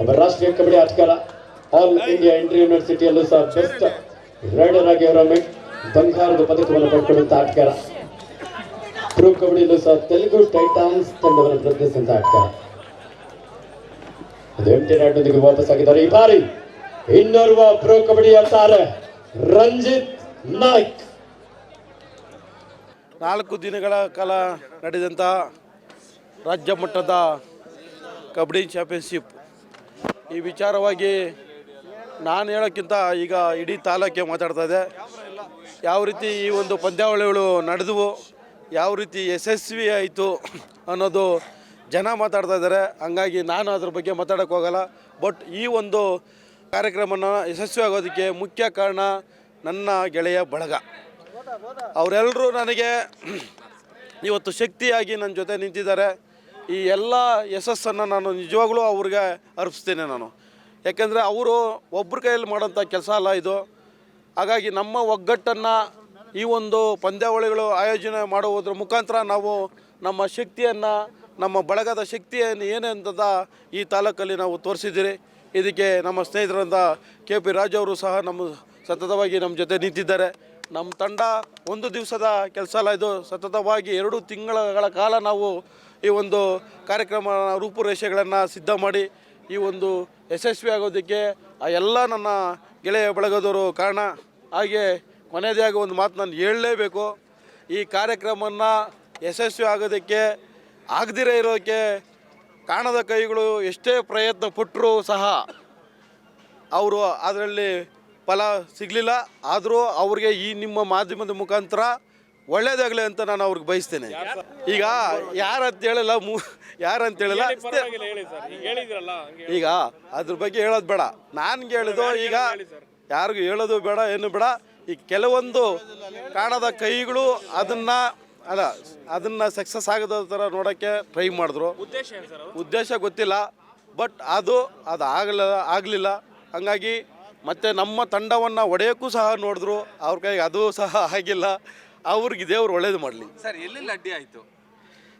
ಒಬ್ಬ ರಾಷ್ಟ್ರೀಯ ಕಬಡ್ಡಿ ಆಟಗಾರ, ಆಲ್ ಇಂಡಿಯಾ ಇಂಟರ್ ಯೂನಿವರ್ಸಿಟಿಯಲ್ಲೂ ಸಹ ಬೆಸ್ಟ್ ರೈಡರ್ ಆಗಿ ಹೊರೊಮ್ಮೆ ಬಂಗಾರದ ಪದಕವನ್ನು ಪಡ್ಕೊಂಡಂತ ಆಟಗಾರ. ಪ್ರೋ ಕಬಡ್ಡಿಯಲ್ಲೂ ಸಹ ತೆಲುಗು ಟೈಟಾನ್ಸ್ ತಂಡವನ್ನು ಪ್ರತಿನಿಧಿಸಿದಂತ ಆಟಗಾರ. ಅದು ಎಂಟಿ ರೈಡ್ನೊಂದಿಗೆ ವಾಪಸ್ ಆಗಿದ್ದಾರೆ. ಈ ಬಾರಿ ಇನ್ನೋರ್ವ ಪ್ರೋ ಕಬಡ್ಡಿ ಆಡ್ತಾರೆ ರಂಜಿತ್ ನಾಯ್ಕ್. 4 ದಿನಗಳ ಕಾಲ ನಡೆದಂಥ ರಾಜ್ಯ ಮಟ್ಟದ ಕಬಡ್ಡಿ ಚಾಂಪಿಯನ್ಶಿಪ್ ಈ ವಿಚಾರವಾಗಿ ನಾನು ಹೇಳೋಕ್ಕಿಂತ ಈಗ ಇಡೀ ತಾಲೂಕೆ ಮಾತಾಡ್ತಾ ಇದೆ. ಯಾವ ರೀತಿ ಈ ಒಂದು ಪಂದ್ಯಾವಳಿಗಳು ನಡೆದವು, ಯಾವ ರೀತಿ ಯಶಸ್ವಿ ಆಯಿತು ಅನ್ನೋದು ಜನ ಮಾತಾಡ್ತಾ ಇದ್ದಾರೆ. ಹಂಗಾಗಿ ನಾನು ಅದ್ರ ಬಗ್ಗೆ ಮಾತಾಡೋಕ್ಕೆ ಹೋಗಲ್ಲ. ಬಟ್ ಈ ಒಂದು ಕಾರ್ಯಕ್ರಮನ ಯಶಸ್ವಿ ಆಗೋದಕ್ಕೆ ಮುಖ್ಯ ಕಾರಣ ನನ್ನ ಗೆಳೆಯ ಬಳಗ. ಅವರೆಲ್ಲರೂ ನನಗೆ ಇವತ್ತು ಶಕ್ತಿಯಾಗಿ ನನ್ನ ಜೊತೆ ನಿಂತಿದ್ದಾರೆ. ಈ ಎಲ್ಲ ಯಶಸ್ಸನ್ನು ನಾನು ನಿಜವಾಗ್ಲೂ ಅವ್ರಿಗೆ ಅರ್ಪಿಸ್ತೇನೆ ನಾನು. ಯಾಕೆಂದರೆ ಅವರು ಒಬ್ಬರ ಕೈಯಲ್ಲಿ ಮಾಡೋಂಥ ಕೆಲಸ ಅಲ್ಲ ಇದು. ಹಾಗಾಗಿ ನಮ್ಮ ಒಗ್ಗಟ್ಟನ್ನು ಈ ಒಂದು ಪಂದ್ಯಾವಳಿಗಳು ಆಯೋಜನೆ ಮಾಡುವುದರ ಮುಖಾಂತರ ನಾವು ನಮ್ಮ ಶಕ್ತಿಯನ್ನು, ನಮ್ಮ ಬಳಗದ ಶಕ್ತಿಯನ್ನು ಏನೇ ಅಂತದ ಈ ತಾಲೂಕಲ್ಲಿ ನಾವು ತೋರಿಸಿದ್ದೀರಿ. ಇದಕ್ಕೆ ನಮ್ಮ ಸ್ನೇಹಿತರಾದ KP ರಾಜು ಅವರು ಸಹ ಸತತವಾಗಿ ನಮ್ಮ ಜೊತೆ ನಿಂತಿದ್ದಾರೆ. ನಮ್ಮ ತಂಡ ಒಂದು ದಿವಸದ ಕೆಲಸ ಅಲ್ಲ ಇದು. ಸತತವಾಗಿ 2 ತಿಂಗಳ ಕಾಲ ನಾವು ಈ ಒಂದು ಕಾರ್ಯಕ್ರಮ ರೂಪುರೇಷೆಗಳನ್ನು ಸಿದ್ಧ ಮಾಡಿ ಈ ಒಂದು ಯಶಸ್ವಿ ಆಗೋದಕ್ಕೆ ಆ ಎಲ್ಲ ನನ್ನ ಗೆಳೆಯ ಬಳಗದವರು ಕಾರಣ. ಹಾಗೆ ಕೊನೆಯದಾಗಿ ಒಂದು ಮಾತು ನಾನು ಹೇಳಲೇಬೇಕು. ಈ ಕಾರ್ಯಕ್ರಮವನ್ನು ಯಶಸ್ವಿ ಆಗೋದಕ್ಕೆ ಆಗದಿರೇ ಇರೋಕ್ಕೆ ಕಾಣದ ಕೈಗಳು ಎಷ್ಟೇ ಪ್ರಯತ್ನ ಪಟ್ಟರೂ ಸಹ ಅವರು ಅದರಲ್ಲಿ ಫಲ ಸಿಗಲಿಲ್ಲ. ಆದರೂ ಅವ್ರಿಗೆ ಈ ನಿಮ್ಮ ಮಾಧ್ಯಮದ ಮುಖಾಂತರ ಒಳ್ಳೇದಾಗಲಿ ಅಂತ ನಾನು ಅವ್ರಿಗೆ ಬಯಸ್ತೇನೆ. ಈಗ ಯಾರಂತ ಹೇಳಿಲ್ಲ ಈಗ ಅದ್ರ ಬಗ್ಗೆ ಹೇಳೋದು ಬೇಡ. ನಾನು ಹೇಳಿದ್ದು ಈಗ ಯಾರಿಗೂ ಹೇಳೋದು ಬೇಡ, ಏನು ಬೇಡ. ಈ ಕೆಲವೊಂದು ಕಾಣದ ಕೈಗಳು ಅದನ್ನು ಸಕ್ಸಸ್ ಆಗದ ಥರ ನೋಡೋಕ್ಕೆ ಟ್ರೈ ಮಾಡಿದ್ರು. ಉದ್ದೇಶ ಗೊತ್ತಿಲ್ಲ, ಬಟ್ ಅದು ಆಗಲಿಲ್ಲ. ಹಂಗಾಗಿ ಮತ್ತು ನಮ್ಮ ತಂಡವನ್ನು ಒಡೆಯೋಕ್ಕೂ ಸಹ ನೋಡಿದ್ರು, ಅವ್ರ ಕೈಗೆ ಅದು ಸಹ ಆಗಿಲ್ಲ. ಅವ್ರಿಗೆ ದೇವ್ರು ಒಳ್ಳೇದು ಮಾಡಲಿ. ಸರ್ ಎಲ್ಲೆಲ್ಲಿ ಅಡ್ಡಿ ಆಯಿತು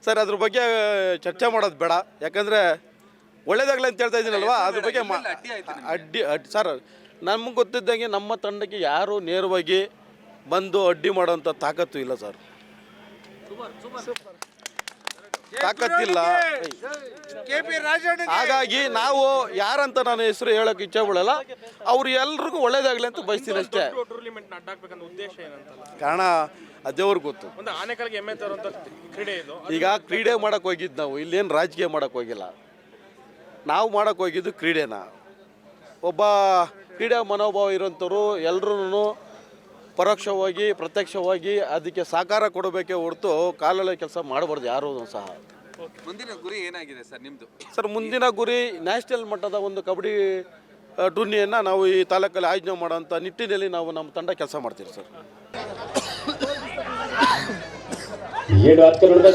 ಸರ್ ಅದ್ರ ಬಗ್ಗೆ ಚರ್ಚೆ ಮಾಡೋದು ಬೇಡ, ಯಾಕಂದರೆ ಒಳ್ಳೇದಾಗಲಿ ಅಂತ ಹೇಳ್ತಾ ಇದ್ದೀನಲ್ವಾ, ಅದ್ರ ಬಗ್ಗೆ ಅಡ್ಡಿ ಸರ್ ನಮ್ಗೆ ಗೊತ್ತಿದ್ದಂಗೆ ನಮ್ಮ ತಂಡಕ್ಕೆ ಯಾರು ನೇರವಾಗಿ ಬಂದು ಅಡ್ಡಿ ಮಾಡೋಂಥ ತಾಕತ್ತು ಇಲ್ಲ ಸರ್, ತಾಕತ್ತಿಲ್ಲ. ಹಾಗಾಗಿ ನಾವು ಯಾರಂತ ನಾನು ಹೆಸರು ಹೇಳೋಕೆ ಇಚ್ಛೆ ಪಡಲ್ಲ, ಅವ್ರು ಎಲ್ರಿಗೂ ಒಳ್ಳೇದಾಗಲಿ ಅಂತ ಬಯಸ್ತೀನಿ ಅಷ್ಟೇ. ಕಾರಣ ಅದೇವ್ರಿಗೆ ಗೊತ್ತು. ಈಗ ಕ್ರೀಡೆ ಮಾಡಕ್ಕೆ ಹೋಗಿದ್ದು ನಾವು, ಇಲ್ಲೇನು ರಾಜಕೀಯ ಮಾಡಕ್ಕೆ ಹೋಗಿಲ್ಲ. ನಾವು ಮಾಡಕ್ಕೆ ಹೋಗಿದ್ದು ಕ್ರೀಡೆನ. ಒಬ್ಬ ಕ್ರೀಡಾ ಮನೋಭಾವ ಇರೋಂಥವ್ರು ಎಲ್ಲರೂ ಪರೋಕ್ಷವಾಗಿ ಪ್ರತ್ಯಕ್ಷವಾಗಿ ಅದಕ್ಕೆ ಸಹಕಾರ ಕೊಡಬೇಕೇ ಹೊರತು ಕಾಲಲ್ಲಿ ಕೆಲಸ ಮಾಡಬಾರ್ದು ಯಾರೂ ಸಹ. ಮುಂದಿನ ಗುರಿ ಏನಾಗಿದೆ ಸರ್ ನಿಮ್ಮದು? ಸರ್ ಮುಂದಿನ ಗುರಿ ನ್ಯಾಷನಲ್ ಮಟ್ಟದ ಒಂದು ಕಬಡ್ಡಿ ಟೂರ್ನಿಯನ್ನು ನಾವು ಈ ತಾಲೂಕಲ್ಲಿ ಆಯೋಜನೆ ಮಾಡೋಂಥ ನಿಟ್ಟಿನಲ್ಲಿ ನಾವು ನಮ್ಮ ತಂಡ ಕೆಲಸ ಮಾಡ್ತೀವಿ ಸರ್.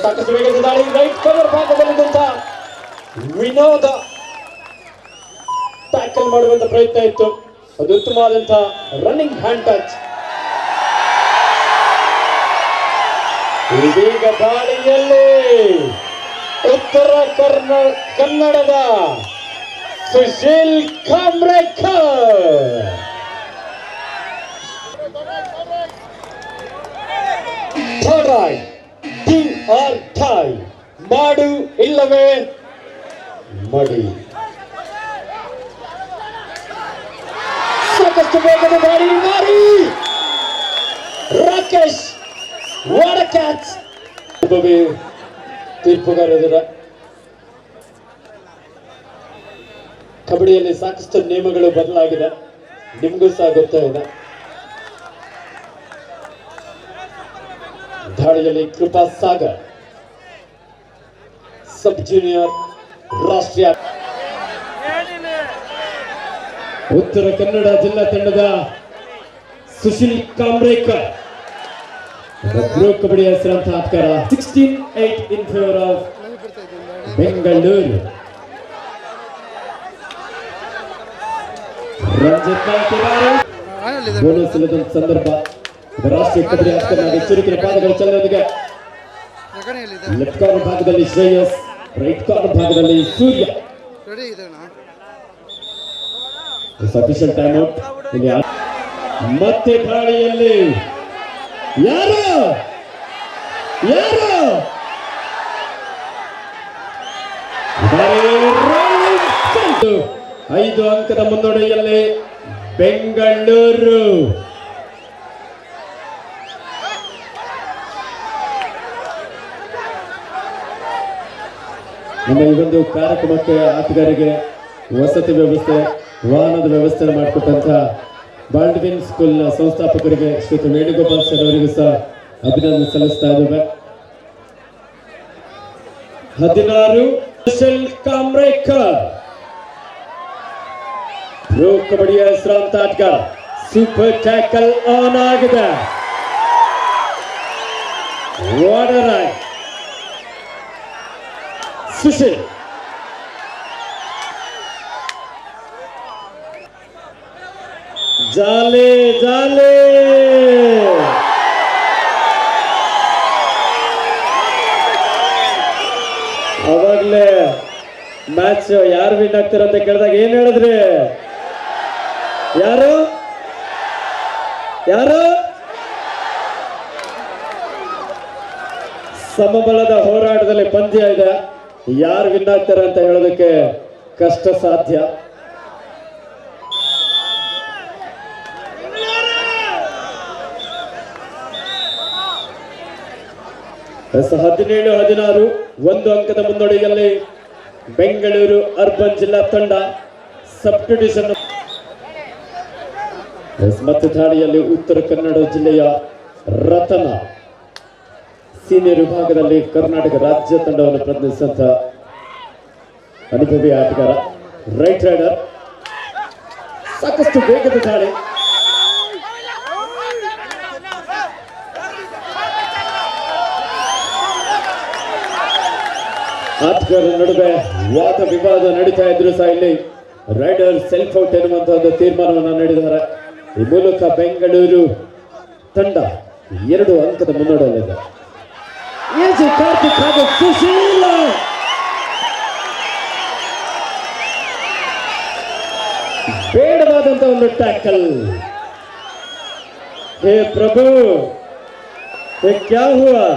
ಸಾಕಷ್ಟು ವೇಗದ ದಾಳಿ, ರೈಟ್ ಕವರ್ ಭಾಗದಲ್ಲಿದ್ದಂತ ವಿನೋದ ಟ್ಯಾಕಲ್ ಮಾಡುವಂತ ಪ್ರಯತ್ನ ಇತ್ತು, ಅದು ಉತ್ತಮವಾದಂತ ರನ್ನಿಂಗ್ ಹ್ಯಾಂಡ್ ಟಚ್. ಇದೀಗ ದಾಳಿಯಲ್ಲಿ ಉತ್ತರ ಕನ್ನಡದ ಸುಶೀಲ್ ಕಾಮ್ರೇಕರ್ ಮಾಡು ಇಲ್ಲವೇ ಮಡಿ. ಸಾಕಷ್ಟು ವೇಗದ ದಾಳಿ ಮಾರಿ ರಾಕೇಶ್ ವಾಟ್ ಅ ಕ್ಯಾಚ್. ತೀರ್ಪುಗಾರರ ಕಬಡ್ಡಿಯಲ್ಲಿ ಸಾಕಷ್ಟು ನಿಯಮಗಳು ಬದಲಾಗಿದೆ, ನಿಮಗೂ ಸಹ ಗೊತ್ತಾ ಇದೆ. ದಾಳಿಯಲ್ಲಿ ಕೃಪಾ ಸಾಗರ್ ಸಬ್ ಜೂನಿಯರ್ ರಾಷ್ಟ್ರೀಯ ಉತ್ತರ ಕನ್ನಡ ಜಿಲ್ಲಾ ತಂಡದ ಸುಶೀಲ್ ಕಾಮ್ರೇಕರ್ ಬ್ರೋ ಕಬಡ್ಡಿ ಹೆಸರಂತ ಆಟಗಾರ 16-8 in favour of Bengaluru. Ranjith bonus ಇಲ್ಲದ ಸಂದರ್ಭ ರಾಷ್ಟ್ರೀಯ ಕಬಡ್ಡಿ ಆಟಗಾರನಾಗಿ ಚುರುಕಿನ ಪಾದಗಳ ಚಲನೆಯೊಂದಿಗೆ ಲೆಫ್ಟ್ ಕಾರ್ನರ್ ಭಾಗದಲ್ಲಿ ಶ್ರೇಯಸ್, ರೈಟ್ ಕಾರ್ನರ್ ಭಾಗದಲ್ಲಿ ಸೂರ್ಯ. Sufficient time out. ಇಲ್ಲಿ ಮತ್ತೆ ದಾಳಿಯಲ್ಲಿ ಯಾರು 5 ಅಂಕದ ಮುನ್ನಡೆಯಲ್ಲಿ ಬೆಂಗಳೂರು. ನಮ್ಮ ಈ ಒಂದು ಕಾರ್ಯಕ್ರಮಕ್ಕೆ ಆಟಗಾರರಿಗೆ ವಸತಿ ವ್ಯವಸ್ಥೆ, ವಾಹನದ ವ್ಯವಸ್ಥೆ ಮಾಡಿಕೊಟ್ಟಂತ ಬಾಲ್ಡ್ವಿನ್ ಸ್ಕೂಲ್ ಸಂಸ್ಥಾಪಕರಿಗೆ ಶ್ರೀ ವೇಣುಗೋಪಾಲ್ ಸರ್ ಅವರಿಗೂ ಸಹ ಅಭಿನಂದನೆ ಸಲ್ಲಿಸ್ತಾ ಇದ್ದೇವೆ. 16 ಸುಶೀಲ್ ಕಾಮ್ರೇಕರ್ ಪ್ರೋ ಕಬಡ್ಡಿಯ ಹೆಸರಾಂತ ಆಟಗಾರ. ಸೂಪರ್ ಟ್ಯಾಕಲ್ ಆನ್ ಆಗಿದೆ. What a right Sushil. ಜಾಲೆ ಜಾಲೆ ಅವಾಗ್ಲೇ ಮ್ಯಾಚ್ ಯಾರು ವಿನ್ ಆಗ್ತಾರ ಅಂತ ಕೇಳಿದಾಗ ಏನ್ ಹೇಳಿದ್ರಿ? ಯಾರು ಸಮಬಲದ ಹೋರಾಟದಲ್ಲಿ ಪಂದ್ಯ ಇದೆ, ಯಾರು ವಿನ್ ಆಗ್ತಾರ ಅಂತ ಹೇಳೋದಕ್ಕೆ ಕಷ್ಟ ಸಾಧ್ಯ. ಎಸ್ 17-16 1 ಅಂಕದ ಮುನ್ನಡೆಯಲ್ಲಿ ಬೆಂಗಳೂರು ಅರ್ಬನ್ ಜಿಲ್ಲಾ ತಂಡ. ಸಬ್ ಡಿವಿಷನ್ ಮತ್ತೆ ದಾಳಿಯಲ್ಲಿ ಉತ್ತರ ಕನ್ನಡ ಜಿಲ್ಲೆಯ ರತನ ಸೀನಿಯರ್ ವಿಭಾಗದಲ್ಲಿ ಕರ್ನಾಟಕ ರಾಜ್ಯ ತಂಡವನ್ನು ಪ್ರತಿನಿಧಿಸಿದಂತ ಅನುಭವಿ ಆಟಗಾರ, ರೈಟ್ ರೈಡರ್. ಸಾಕಷ್ಟು ವೇಗದ ದಾಳಿ ಆಟಗಾರರ ನಡುವೆ ವಾದ ವಿವಾದ ನಡೀತಾ ಇದ್ರು ಸಹ ಇಲ್ಲಿ ರೈಡರ್ ಸೆಲ್ಫ್ ಔಟ್ ಎನ್ನುವಂತಹ ಒಂದು ತೀರ್ಮಾನವನ್ನು ನೀಡಿದ್ದಾರೆ. ಈ ಮೂಲಕ ಬೆಂಗಳೂರು ತಂಡ 2 ಅಂಕದ ಮುನ್ನಡೆಯಲ್ಲಿದೆ. ಕಾರ್ತಿಕ್ ಹಾಗೂ ಸುಶೀಲ ಬೇಡವಾದಂತ ಒಂದು ಟ್ಯಾಕಲ್. ಹೇ ಪ್ರಭು, ಹೇ ಕ್ಯಾ ಹುವಾ?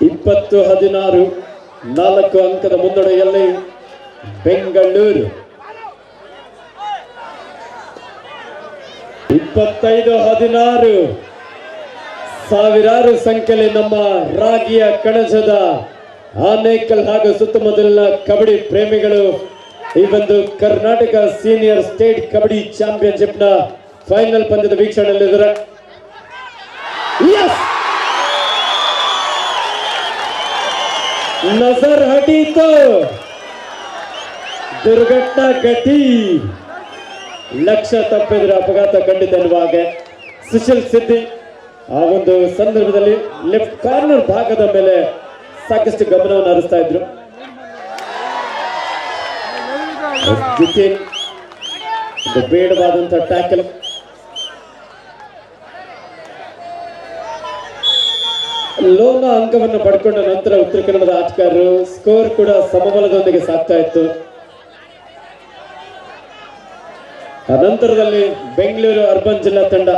20-16 4 ಅಂಕದ ಮುನ್ನಡೆಯಲ್ಲಿ ಬೆಂಗಳೂರು. 25-16 ಸಾವಿರಾರು ಸಂಖ್ಯೆಯಲ್ಲಿ ನಮ್ಮ ರಾಗಿಯ ಕಣಜದ ಆನೇಕಲ್ ಹಾಗೂ ಸುತ್ತಮುತ್ತಲಿನ ಕಬಡ್ಡಿ ಪ್ರೇಮಿಗಳು ಈ ಒಂದು Karnataka senior state kabaddi championship ನ ಫೈನಲ್ ಪಂದ್ಯದ ವೀಕ್ಷಣೆಯಲ್ಲಿದ್ದಾರೆ. नजर हटी तो दुर्घटना घटी. ಲಕ್ಷ್ಯ ತಪ್ಪಿದ್ರೆ ಅಪಘಾತ ಖಂಡಿತ ಎನ್ನುವ ಹಾಗೆ ಸುಶೀಲ್ ಸಿದ್ದಿ ಆ ಒಂದು ಸಂದರ್ಭದಲ್ಲಿ ಲೆಫ್ಟ್ ಕಾರ್ನರ್ ಭಾಗದ ಮೇಲೆ ಸಾಕಷ್ಟು ಗಮನವನ್ನು ಹರಿಸ್ತಾ ಇದ್ರು. ಜಿತಿನ್ ಬೇಡವಾದಂತಹ ಟ್ಯಾಕಲ್. ಲೋನ ಅಂಕವನ್ನು ಪಡ್ಕೊಂಡ ನಂತರ ಉತ್ತರ ಕನ್ನಡದ ಆಟಗಾರರು ಸ್ಕೋರ್ ಕೂಡ ಸಮಬಲದೊಂದಿಗೆ ಸಾಗ್ತಾ ಇತ್ತು. ಅನಂತರದಲ್ಲಿ ಬೆಂಗಳೂರು ಅರ್ಬನ್ ಜಿಲ್ಲಾ ತಂಡ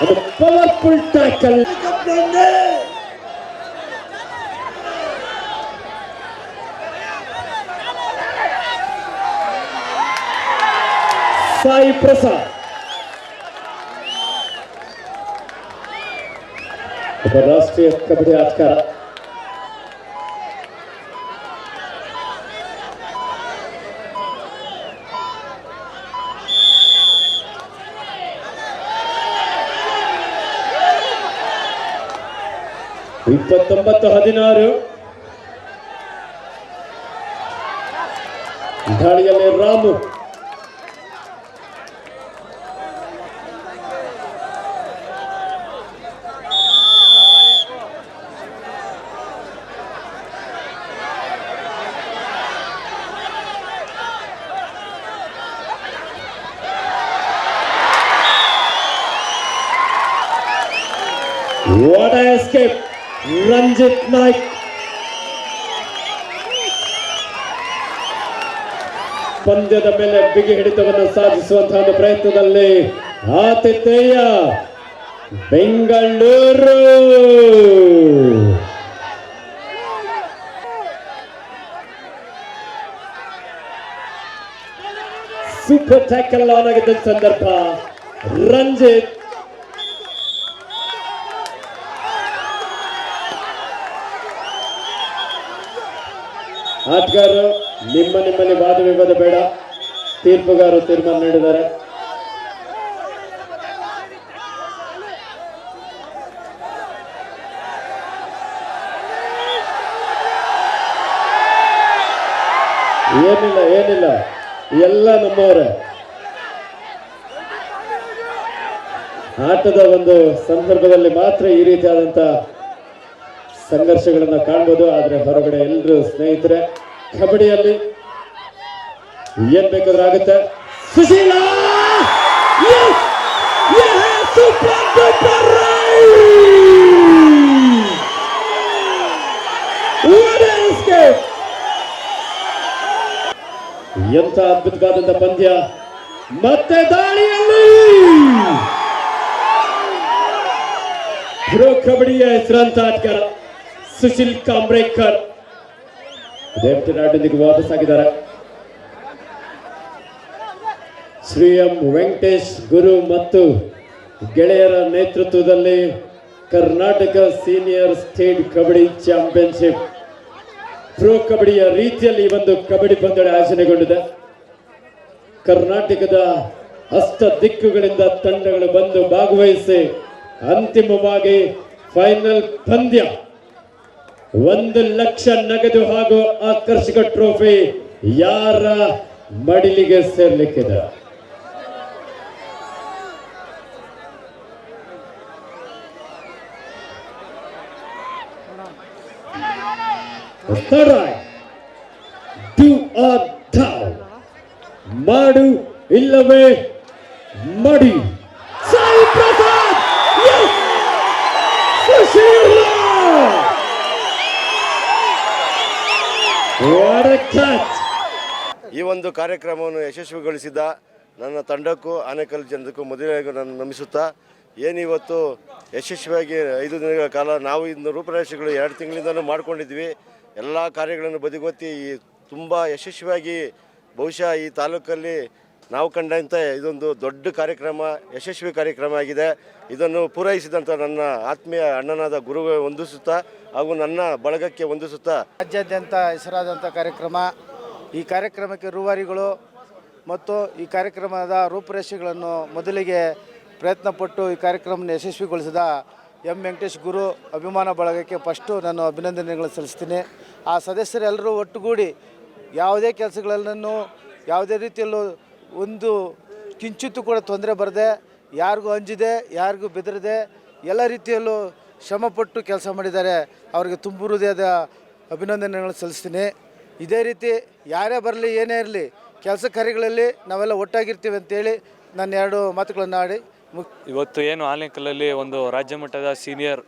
ಅದು ಪವರ್ಫುಲ್ ಟ್ಯಾಕಲ್. ಸಾಯಿ ಪ್ರಸಾದ್ ಒಬ್ಬ ರಾಷ್ಟ್ರೀಯ ಕಬಡ್ಡಿ ಆಟಗಾರ. ಇಪ್ಪತ್ತೊಂಬತ್ತು 16 ದಾಳಿಯಲ್ಲಿ Ramu. What a escape! Ranjit Naik ಪಂದ್ಯದ ಮೇಲೆ ಬಿಗಿ ಹಿಡಿತವನ್ನು ಸಾಧಿಸುವಂತಹ ಒಂದು ಪ್ರಯತ್ನದಲ್ಲಿ ಆತಿಥೇಯ ಬೆಂಗಳೂರು. ಸೂಪರ್ ಟ್ಯಾಕಲ್ ಆನ್ ಆಗಿದ್ದ ಸಂದರ್ಭ ರಂಜಿತ್ ಆಟಗಾರರು ನಿಮ್ಮಲ್ಲಿ ವಾದ ವಿವಾದ ಬೇಡ, ತೀರ್ಪುಗಾರರು ತೀರ್ಮಾನ ನೀಡಿದ್ದಾರೆ. ಏನಿಲ್ಲ ಎಲ್ಲ ನಮ್ಮವರೇ. ಆಟದ ಒಂದು ಸಂದರ್ಭದಲ್ಲಿ ಮಾತ್ರ ಈ ರೀತಿಯಾದಂತ ಸಂಘರ್ಷಗಳನ್ನ ಕಾಣಬಹುದು. ಆದ್ರೆ ಹೊರಗಡೆ ಎಲ್ಲರೂ ಸ್ನೇಹಿತರೆ, ಕಬಡ್ಡಿಯಲ್ಲಿ ಏನ್ ಬೇಕಾದ್ರೂ ಆಗುತ್ತೆ. ಸುಶೀಲ ಎಂತ ಅದ್ಭುತವಾದಂತ ಪಂದ್ಯ. ಮತ್ತೆ ದಾಳಿಯಲ್ಲಿ ಪ್ರೋ ಕಬಡ್ಡಿಯ ಹೆಸರಾಂತ ಆಟಗಾರ ಸುಶೀಲ್ ಕಾಂಬ್ರೇಕರ್ ದಯವಿಟ್ಟು ನಾಡಿನೊಂದಿಗೆ ವಾಪಸ್ ಆಗಿದ್ದಾರೆ. ಶ್ರೀ ಎಂ ವೆಂಕಟೇಶ್ ಗುರು ಮತ್ತು ಗೆಳೆಯರ ನೇತೃತ್ವದಲ್ಲಿ Karnataka senior state kabaddi championship pro ಕಬಡ್ಡಿಯ ರೀತಿಯಲ್ಲಿ ಒಂದು ಕಬಡ್ಡಿ ಪಂದ್ಯ ಆಯೋಜನೆಗೊಂಡಿದೆ. ಕರ್ನಾಟಕದ ಅಷ್ಟ ದಿಕ್ಕುಗಳಿಂದ ತಂಡಗಳು ಬಂದು ಭಾಗವಹಿಸಿ ಅಂತಿಮವಾಗಿ ಫೈನಲ್ ಪಂದ್ಯ 1 ಲಕ್ಷ ನಗದು ಹಾಗೂ ಆಕರ್ಷಕ ಟ್ರೋಫಿ ಯಾರ ಮಡಿಲಿಗೆ ಸೇರ್ಲಿಕ್ಕಿದೆ. ಡೂ ಆರ್ ಡೈ, ಮಾಡು ಇಲ್ಲವೇ ಮಾಡಿ. ಸಾಯಿ ಪ್ರಸಾದ್, ಎಸ್, ಸುಶೀಲ, ವಾಟ್ ಎ ಕ್ಯಾಚ್. ಈ ಒಂದು ಕಾರ್ಯಕ್ರಮವನ್ನು ಯಶಸ್ವಿಗೊಳಿಸಿದ ನನ್ನ ತಂಡಕ್ಕೂ ಆನೇಕಲ್ ಜನರಿಗೂ ಮೊದಲಿಗೆ ನಾನು ನಮಿಸುತ್ತಾ, ಏನಿವತ್ತು ಯಶಸ್ವಿಯಾಗಿ 5 ದಿನಗಳ ಕಾಲ ನಾವು ಇನ್ನು ರೂಪರೇಷೆಗಳು 2 ತಿಂಗಳಿಂದಲೂ ಮಾಡ್ಕೊಂಡಿದ್ವಿ. ಎಲ್ಲ ಕಾರ್ಯಗಳನ್ನು ಬದಿಗೊತ್ತಿ ತುಂಬ ಯಶಸ್ವಿಯಾಗಿ ಬಹುಶಃ ಈ ತಾಲೂಕಲ್ಲಿ ನಾವು ಕಂಡಂತೆ ಇದೊಂದು ದೊಡ್ಡ ಕಾರ್ಯಕ್ರಮ, ಯಶಸ್ವಿ ಕಾರ್ಯಕ್ರಮ ಆಗಿದೆ. ಇದನ್ನು ಪೂರೈಸಿದಂಥ ನನ್ನ ಆತ್ಮೀಯ ಅಣ್ಣನಾದ ಗುರುಗೆ ವಂದಿಸುತ್ತಾ ಹಾಗೂ ನನ್ನ ಬಳಗಕ್ಕೆ ವಂದಿಸುತ್ತಾ, ರಾಜ್ಯಾದ್ಯಂತ ಹೆಸರಾದಂಥ ಕಾರ್ಯಕ್ರಮ. ಈ ಕಾರ್ಯಕ್ರಮಕ್ಕೆ ರೂವಾರಿಗಳು ಮತ್ತು ಈ ಕಾರ್ಯಕ್ರಮದ ರೂಪುರೇಷೆಗಳನ್ನು ಮೊದಲಿಗೆ ಪ್ರಯತ್ನಪಟ್ಟು ಈ ಕಾರ್ಯಕ್ರಮವನ್ನು ಯಶಸ್ವಿಗೊಳಿಸಿದ ಎಂ ವೆಂಕಟೇಶ್ ಗುರು ಅಭಿಮಾನ ಬಳಗಕ್ಕೆ ಫಸ್ಟು ನಾನು ಅಭಿನಂದನೆಗಳನ್ನು ಸಲ್ಲಿಸ್ತೀನಿ. ಆ ಸದಸ್ಯರೆಲ್ಲರೂ ಒಟ್ಟುಗೂಡಿ ಯಾವುದೇ ಕೆಲಸಗಳನ್ನು ಯಾವುದೇ ರೀತಿಯಲ್ಲೂ ಒಂದು ಕಿಂಚಿತ್ತೂ ಕೂಡ ತೊಂದರೆ ಬರದೆ, ಯಾರಿಗೂ ಅಂಜಿದೆ, ಯಾರಿಗೂ ಬೆದರದೆ ಎಲ್ಲ ರೀತಿಯಲ್ಲೂ ಶ್ರಮಪಟ್ಟು ಕೆಲಸ ಮಾಡಿದ್ದಾರೆ. ಅವರಿಗೆ ತುಂಬ ಹೃದಯದ ಅಭಿನಂದನೆಗಳನ್ನು ಸಲ್ಲಿಸ್ತೀನಿ. ಇದೇ ರೀತಿ ಯಾರೇ ಬರಲಿ, ಏನೇ ಇರಲಿ, ಕೆಲಸ ಕಾರ್ಯಗಳಲ್ಲಿ ನಾವೆಲ್ಲ ಒಟ್ಟಾಗಿರ್ತೀವಿ ಅಂತೇಳಿ ನಾನು 2 ಮಾತುಗಳನ್ನು ಆಡಿ ಇವತ್ತು ಏನು ಆನೇಕಲ್ಲಲ್ಲಿ ಒಂದು ರಾಜ್ಯ ಮಟ್ಟದ ಸೀನಿಯರ್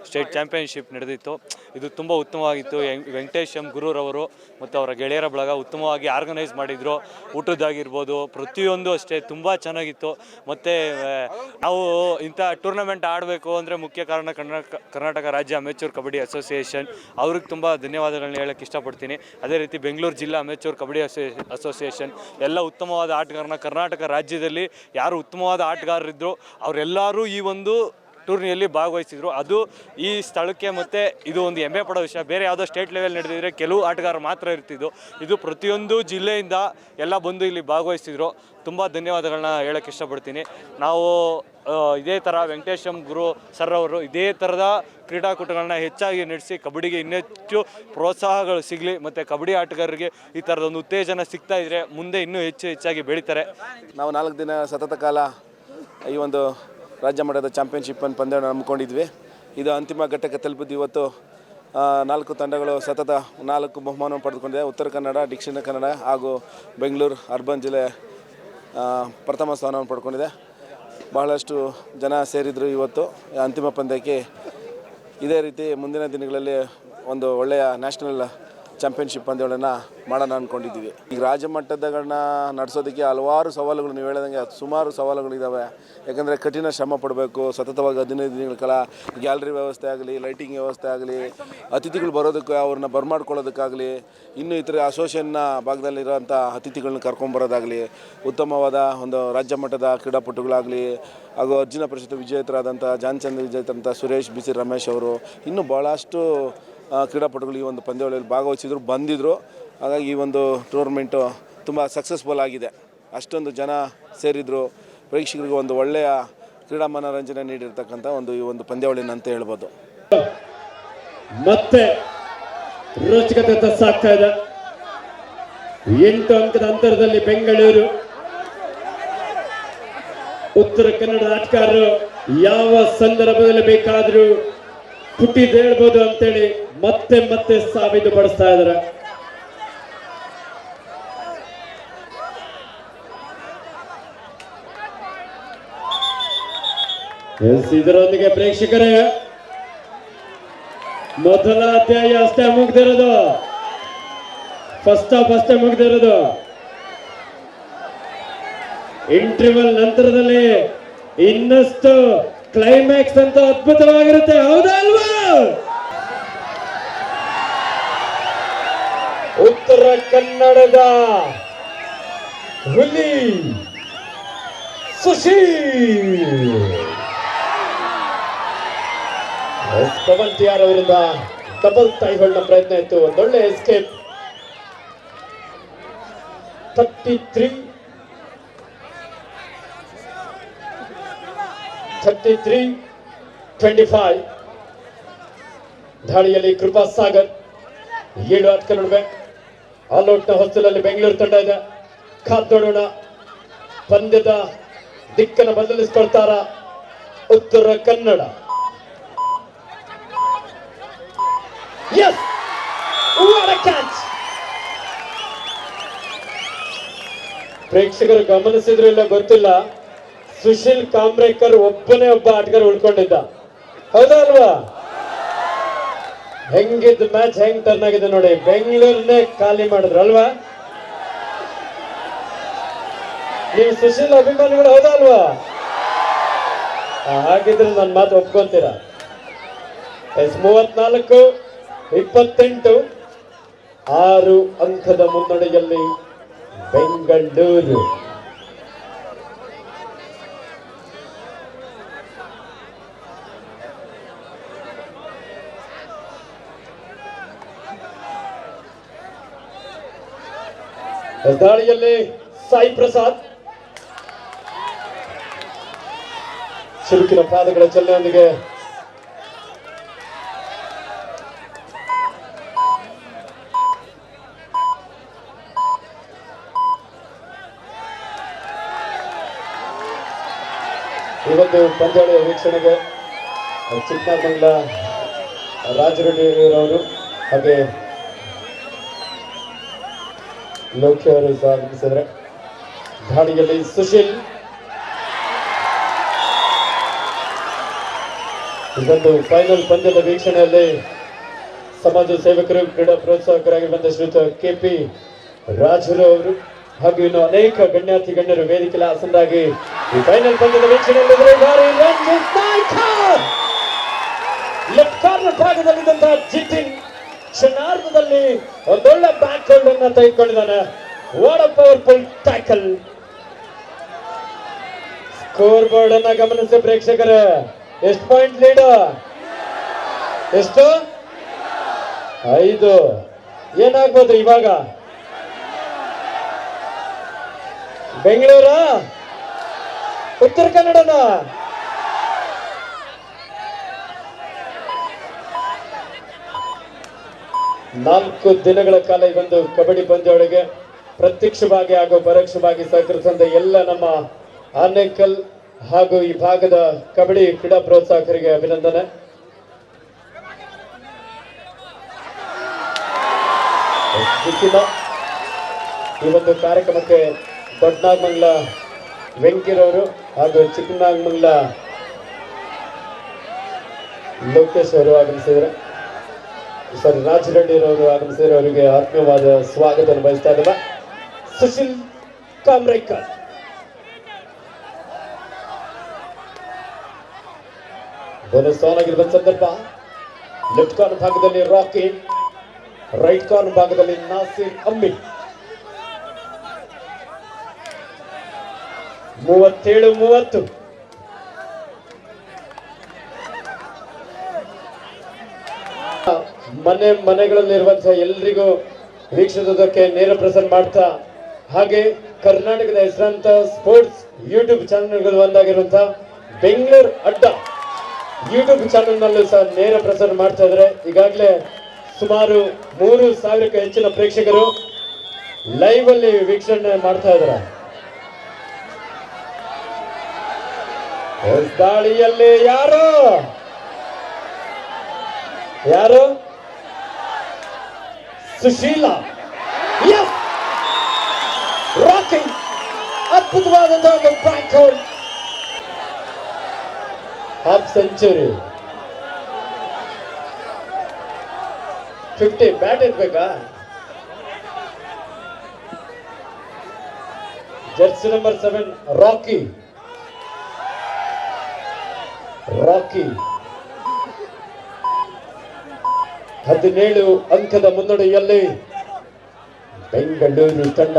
ಸ್ಟೇಟ್ ಚಾಂಪಿಯನ್ಶಿಪ್ ನಡೆದಿತ್ತು. ಇದು ತುಂಬ ಉತ್ತಮವಾಗಿತ್ತು. ವೆಂಕಟೇಶ್ ಎಂ ಗುರುರವರು ಮತ್ತು ಅವರ ಗೆಳೆಯರ ಬಳಗ ಉತ್ತಮವಾಗಿ ಆರ್ಗನೈಸ್ ಮಾಡಿದರು. ಊಟದಾಗಿರ್ಬೋದು ಪ್ರತಿಯೊಂದು ಅಷ್ಟೇ ತುಂಬ ಚೆನ್ನಾಗಿತ್ತು. ಮತ್ತು ನಾವು ಇಂಥ ಟೂರ್ನಮೆಂಟ್ ಆಡಬೇಕು ಅಂದರೆ ಮುಖ್ಯ ಕಾರಣ ಕರ್ನಾಟಕ ರಾಜ್ಯ ಅಮೆಚೂರ್ ಕಬಡ್ಡಿ ಅಸೋಸಿಯೇಷನ್, ಅವ್ರಿಗೆ ತುಂಬ ಧನ್ಯವಾದಗಳನ್ನ ಹೇಳೋಕ್ಕೆ ಇಷ್ಟಪಡ್ತೀನಿ. ಅದೇ ರೀತಿ ಬೆಂಗಳೂರು ಜಿಲ್ಲಾ ಅಮೆಚೂರ್ ಕಬಡ್ಡಿ ಅಸೋಸಿಯೇಷನ್ ಎಲ್ಲ ಉತ್ತಮವಾದ ಆಟಗಾರನ ಕರ್ನಾಟಕ ರಾಜ್ಯದಲ್ಲಿ ಯಾರು ಉತ್ತಮವಾದ ಆಟಗಾರರಿದ್ದರು ಅವರೆಲ್ಲರೂ ಈ ಒಂದು ಟೂರ್ನಿಯಲ್ಲಿ ಭಾಗವಹಿಸಿದ್ರು. ಅದು ಈ ಸ್ಥಳಕ್ಕೆ ಮತ್ತು ಇದು ಒಂದು ಹೆಮ್ಮೆ ಪಡೋ ವಿಷಯ. ಬೇರೆ ಯಾವುದೋ ಸ್ಟೇಟ್ ಲೆವೆಲ್ ನಡೆದಿದ್ರೆ ಕೆಲವು ಆಟಗಾರರು ಮಾತ್ರ ಇರ್ತಿದ್ದು. ಇದು ಪ್ರತಿಯೊಂದು ಜಿಲ್ಲೆಯಿಂದ ಎಲ್ಲ ಬಂದು ಇಲ್ಲಿ ಭಾಗವಹಿಸಿದ್ರು. ತುಂಬ ಧನ್ಯವಾದಗಳನ್ನ ಹೇಳೋಕ್ಕೆ ಇಷ್ಟಪಡ್ತೀನಿ. ನಾವು ಇದೇ ಥರ ವೆಂಕಟೇಶ್ ಎಂ ಗುರು ಸರ್ ಅವರು ಇದೇ ಥರದ ಕ್ರೀಡಾಕೂಟಗಳನ್ನ ಹೆಚ್ಚಾಗಿ ನಡೆಸಿ ಕಬಡ್ಡಿಗೆ ಇನ್ನೆಚ್ಚು ಪ್ರೋತ್ಸಾಹಗಳು ಸಿಗಲಿ ಮತ್ತು ಕಬಡ್ಡಿ ಆಟಗಾರರಿಗೆ ಈ ಥರದೊಂದು ಉತ್ತೇಜನ ಸಿಗ್ತಾ ಇದ್ದರೆ ಮುಂದೆ ಇನ್ನೂ ಹೆಚ್ಚಾಗಿ ಬೆಳೀತಾರೆ. ನಾವು 4 ದಿನ ಸತತ ಕಾಲ ಈ ಒಂದು ರಾಜ್ಯ ಮಟ್ಟದ ಚಾಂಪಿಯನ್ಶಿಪ್ಪನ್ನು ಪಂದ್ಯವನ್ನು ಹಮ್ಮಿಕೊಂಡಿದ್ವಿ. ಇದು ಅಂತಿಮ ಘಟ್ಟಕ್ಕೆ ತಲುಪಿದ್ದು. ಇವತ್ತು 4 ತಂಡಗಳು ಸತತ 4 ಬಹುಮಾನವನ್ನು ಪಡೆದುಕೊಂಡಿದೆ. ಉತ್ತರ ಕನ್ನಡ, ದಕ್ಷಿಣ ಕನ್ನಡ ಹಾಗೂ ಬೆಂಗಳೂರು ಅರ್ಬನ್ ಜಿಲ್ಲೆ ಪ್ರಥಮ ಸ್ಥಾನವನ್ನು ಪಡ್ಕೊಂಡಿದೆ. ಬಹಳಷ್ಟು ಜನ ಸೇರಿದರು ಇವತ್ತು ಅಂತಿಮ ಪಂದ್ಯಕ್ಕೆ. ಇದೇ ರೀತಿ ಮುಂದಿನ ದಿನಗಳಲ್ಲಿ ಒಂದು ಒಳ್ಳೆಯ ನ್ಯಾಷನಲ್ ಚಾಂಪಿಯನ್ಶಿಪ್ ಪಂದ್ಯಗಳನ್ನು ಮಾಡೋಣ ಅಂದ್ಕೊಂಡಿದ್ದೀವಿ. ಈಗ ರಾಜ್ಯ ಮಟ್ಟದಗಳನ್ನ ನಡೆಸೋದಕ್ಕೆ ಹಲವಾರು ಸವಾಲುಗಳು, ನೀವು ಹೇಳಿದಂಗೆ ಸುಮಾರು ಸವಾಲುಗಳಿದ್ದಾವೆ. ಯಾಕಂದರೆ ಕಠಿಣ ಶ್ರಮ ಪಡಬೇಕು. ಸತತವಾಗಿ 15 ದಿನಗಳ ಕಾಲ ಗ್ಯಾಲರಿ ವ್ಯವಸ್ಥೆ ಆಗಲಿ, ಲೈಟಿಂಗ್ ವ್ಯವಸ್ಥೆ ಆಗಲಿ, ಅತಿಥಿಗಳು ಬರೋದಕ್ಕೆ ಅವ್ರನ್ನ ಬರ್ಮಾಡ್ಕೊಳ್ಳೋದಕ್ಕಾಗಲಿ, ಇನ್ನೂ ಇತರ ಅಸೋಸಿಯೇಷನ್ನ ಭಾಗದಲ್ಲಿರೋಂಥ ಅತಿಥಿಗಳನ್ನ ಕರ್ಕೊಂಬರೋದಾಗಲಿ, ಉತ್ತಮವಾದ ಒಂದು ರಾಜ್ಯ ಮಟ್ಟದ ಕ್ರೀಡಾಪಟುಗಳಾಗಲಿ ಹಾಗೂ ಅರ್ಜುನ ಪ್ರಶಸ್ತಿ ವಿಜೇತರಾದಂಥ ಜಾನ್ಚಂದ್ ವಿಜೇತರಾದಂಥ ಸುರೇಶ್ BC ರಮೇಶ್ ಅವರು, ಇನ್ನೂ ಭಾಳಷ್ಟು ಕ್ರೀಡಾಪಟುಗಳು ಈ ಒಂದು ಪಂದ್ಯಾವಳಿಯಲ್ಲಿ ಭಾಗವಹಿಸಿದ್ರು, ಬಂದಿದ್ದರು. ಹಾಗಾಗಿ ಈ ಒಂದು ಟೂರ್ನಮೆಂಟು ತುಂಬ ಸಕ್ಸಸ್ಫುಲ್ ಆಗಿದೆ. ಅಷ್ಟೊಂದು ಜನ ಸೇರಿದರು. ಪ್ರೇಕ್ಷಕರಿಗೆ ಒಂದು ಒಳ್ಳೆಯ ಕ್ರೀಡಾ ಮನೋರಂಜನೆ ನೀಡಿರ್ತಕ್ಕಂಥ ಈ ಒಂದು ಪಂದ್ಯಾವಳಿನ ಅಂತ ಹೇಳ್ಬೋದು. ಮತ್ತೆ ರೋಚಕತೆ ಸಾಗ್ತಾ ಇದೆ. 8 ಅಂಕದ ಅಂತರದಲ್ಲಿ ಬೆಂಗಳೂರು. ಉತ್ತರ ಕನ್ನಡ ಆಟಗಾರರು ಯಾವ ಸಂದರ್ಭದಲ್ಲಿ ಬೇಕಾದರೂ ಪುಟ್ಟಿದೇಳ್ಬೋದು ಅಂತೇಳಿ ಮತ್ತೆ ಮತ್ತೆ ಸಾಬೀತುಪಡಿಸ್ತಾ ಇದ್ದಾರೆ. ಇದರೊಂದಿಗೆ ಪ್ರೇಕ್ಷಕರೇ ಮೊದಲ ಅಧ್ಯಾಯ ಅಷ್ಟೇ ಮುಗ್ದಿರೋದು, ಫಸ್ಟ್ ಹಾಫ್ ಅಷ್ಟೇ ಮುಗ್ದಿರೋದು. ಇಂಟರ್ವಲ್ ನಂತರದಲ್ಲಿ ಇನ್ನಷ್ಟು ಕ್ಲೈಮ್ಯಾಕ್ಸ್ ಅಂತ ಅದ್ಭುತವಾಗಿರುತ್ತೆ. ಹೌದಾ ಅಲ್ವಾ? ಉತ್ತರ ಕನ್ನಡದ ಹುಲಿ ಸುಶೀಲ್ ಪವನ್ TR ಅವರಿಂದ ಡಬಲ್ ಟೈ ಹೋಲ್ಡ್ನ ಪ್ರಯತ್ನ ಇತ್ತು. ಒಂದೊಳ್ಳೆ ಎಸ್ಕೇಪ್. 33-25 ದಾಳಿಯಲ್ಲಿ ಕೃಪಾ ಸಾಗರ್. 7 ಆಟಗಳ ನಡುವೆ ಆಲ್ಔಟ್ನ ಹೊಸಲಲ್ಲಿ ಬೆಂಗಳೂರು ತಂಡ ಇದೆ. ಕಾದೋಡೋಣ, ಪಂದ್ಯದ ದಿಕ್ಕನ್ನು ಬದಲಿಸ್ಕೊಳ್ತಾರ ಉತ್ತರ ಕನ್ನಡ. S, catch. ಪ್ರೇಕ್ಷಕರು ಗಮನಿಸಿದ್ರು ಇಲ್ಲ ಗೊತ್ತಿಲ್ಲ, ಸುಶೀಲ್ ಕಾಮ್ರೇಕರ್ ಒಬ್ಬನೇ ಒಬ್ಬ ಆಟಗಾರ ಉಳ್ಕೊಂಡಿದ್ದ, ಹೌದಾ ಅಲ್ವಾ? ಹೆಂಗಿದ್ ಮ್ಯಾಚ್ ಹೆಂಗ್ ಟರ್ನ್ ಆಗಿದೆ ನೋಡಿ, ಬೆಂಗಳೂರನ್ನೇ ಖಾಲಿ ಮಾಡಿದ್ರು ಅಲ್ವಾ? ನೀವು ಸುಶೀಲ್ ಅಭಿಮಾನಿಗಳು ಹೌದಾ ಅಲ್ವಾ? ಹಾಗಿದ್ರೆ ನನ್ನ ಮಾತು ಒಪ್ಕೊಂತೀರಾ? 34-28 6 ಅಂಕದ ಮುನ್ನಡೆಯಲ್ಲಿ ಬೆಂಗಳೂರು. ದಾಳಿಯಲ್ಲಿ ಸಾಯಿ ಪ್ರಸಾದ್ ಚುರುಕಿನ ಪಾದಗಳ ಚಲನೆಯೊಂದಿಗೆ ಇವತ್ತು ಪಂದ್ಯಾವಳಿಯ ವೀಕ್ಷಣೆಗೆ ಚಿಕ್ಕಮಂಗ್ಲ ರಾಜರೆಡ್ಡಿಯವರು ಹಾಗೆ ಲೋಕಿ ಅವರು ಸಹ ಆಗಮಿಸಿದ್ರೆ, ದಾಳಿಯಲ್ಲಿ ಸುಶೀಲ್. ಇದೊಂದು ಫೈನಲ್ ಪಂದ್ಯದ ವೀಕ್ಷಣೆಯಲ್ಲಿ ಸಮಾಜ ಸೇವಕರು, ಕ್ರೀಡಾ ಪ್ರೋತ್ಸಾಹಕರಾಗಿ ಬಂದ ಶ್ರೀಯುತ KP ರಾಜುಲು ಅವರು ಹಾಗೂ ಇನ್ನು ಅನೇಕ ಗಣ್ಯಾತಿ ಗಣ್ಯರು ವೇದಿಕೆಯಲ್ಲಿ ಆಸನರಾಗಿ ಈ ಫೈನಲ್ ಪಂದ್ಯದ ವೀಕ್ಷಣೆಯಲ್ಲಿ ರಂಜಿತ್ ನಾಯ್ಕ. ಲೆಫ್ಟ್ ಕಾರ್ನರ್ ಭಾಗದಲ್ಲಿದ್ದಂತಹ ಜಿತಿನ್ ಕ್ಷಣಾರ್ಧದಲ್ಲಿ ಒಂದೊಳ್ಳೆ ಬ್ಯಾಕ್ ಹೋಲ್ಡ್ ಅನ್ನ ತೆಗೆದುಕೊಂಡಿದ್ದಾನೆ. What a powerful tackle. Scoreboard ಅನ್ನ ಗಮನಿಸಿ ಪ್ರೇಕ್ಷಕರ, ಎಷ್ಟು ಪಾಯಿಂಟ್ ಲೀಡ್? ಎಷ್ಟು? 5. ಏನಾಗ್ಬೋದು ಇವಾಗ? ಬೆಂಗಳೂರ, ಉತ್ತರ ಕನ್ನಡನ? ನಾಲ್ಕು ದಿನಗಳ ಕಾಲ ಈ ಒಂದು ಕಬಡ್ಡಿ ಪಂದ್ಯಾವಳಿಗೆ ಪ್ರತ್ಯಕ್ಷವಾಗಿ ಹಾಗೂ ಪರೋಕ್ಷವಾಗಿ ಸಹಕರಿಸಿದ ಎಲ್ಲ ನಮ್ಮ ಆನೇಕಲ್ ಹಾಗೂ ಈ ಭಾಗದ ಕಬಡ್ಡಿ ಕ್ರೀಡಾ ಪ್ರೋತ್ಸಾಹಕರಿಗೆ ಅಭಿನಂದನೆ. ಈ ಒಂದು ಕಾರ್ಯಕ್ರಮಕ್ಕೆ ದೊಡ್ಡನಾಗಮಂಗಲ ವೆಂಕಿರವರು ಹಾಗೂ ಚಿಕ್ಕನಾಗಮಂಗಲ ಲೋಕೇಶ್ ಅವರು ಆಗಮಿಸಿದ್ದಾರೆ. ಸರ್ ರಾಜರೆಡ್ಡಿರವರು ಆಗಮಿಸಿದರೆ ಅವರಿಗೆ ಆತ್ಮೀಯವಾದ ಸ್ವಾಗತವನ್ನು ಬಯಸ್ತಾ ಇದ್ದಾರೆ. ಸುಶೀಲ್ ಕಾಮ್ರೇಕರ್ ಬೋನಸ್ ಆನ್ ಆಗಿರುವ ಸಂದರ್ಭ. ಲೆಫ್ಟ್ ಕಾರ್ನರ್ ಭಾಗದಲ್ಲಿ ರಾಕಿ, ರೈಟ್ ಕಾರ್ನರ್ ಭಾಗದಲ್ಲಿ ನಾಸಿರ್ ಅಮ್ಮಿ. 37-30. ಮನೆಗಳಲ್ಲಿರುವಂತಹ ಎಲ್ರಿಗೂ ವೀಕ್ಷಿಸೋದಕ್ಕೆ ನೇರ ಪ್ರಸಾರ ಮಾಡ್ತಾ, ಹಾಗೆ ಕರ್ನಾಟಕದ ಹೆಸರಾಂತ ಸ್ಪೋರ್ಟ್ಸ್ ಯೂಟ್ಯೂಬ್ ಚಾನೆಲ್ಗಳು ಒಂದಾಗಿರುವಂತಹ ಬೆಂಗಳೂರು ಅಡ್ಡ ಯೂಟ್ಯೂಬ್ ಚಾನೆಲ್ ನಲ್ಲೂ ಸಹ ನೇರ ಪ್ರಸಾರ ಮಾಡ್ತಾ ಇದ್ದಾರೆ. ಈಗಾಗಲೇ ಸುಮಾರು 3,000ಕ್ಕೂ ಹೆಚ್ಚಿನ ಪ್ರೇಕ್ಷಕರು ಲೈವ್ ಅಲ್ಲಿ ವೀಕ್ಷಣೆ ಮಾಡ್ತಾ ಇದ್ದಾರೆ. ದಾಳಿಯಲ್ಲಿ ಯಾರು ಸುಶೀಲ ರಾಕಿಂಗ್, ಅದ್ಭುತವಾದಂತಹ ಒಂದು back hold, half century. 50 bat ಇರ್ಬೇಕಾ? ಜರ್ಸಿ ನಂಬರ್ 7 ರಾಕಿ 17 ಅಂಕದ ಮುನ್ನಡೆಯಲ್ಲಿ ಬೆಂಗಳೂರು ತಂಡ.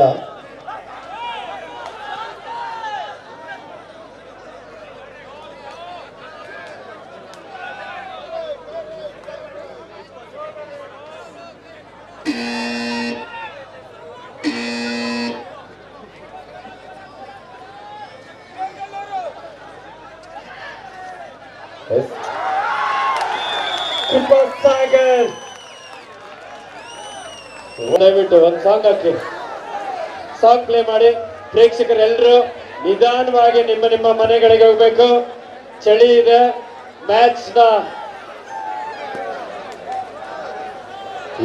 ಸಾಗರ್ ದಯವಿಟ್ಟು ಒಂದು ಸಾಂಗ್ ಹಾಕಿ, ಸಾಂಗ್ ಪ್ಲೇ ಮಾಡಿ. ಪ್ರೇಕ್ಷಕರೆಲ್ಲರೂ ನಿಧಾನವಾಗಿ ನಿಮ್ಮ ನಿಮ್ಮ ಮನೆಗಳಿಗೆ ಹೋಗ್ಬೇಕು. ಚಳಿ ಇದೆ. ಮ್ಯಾಚ್ ನ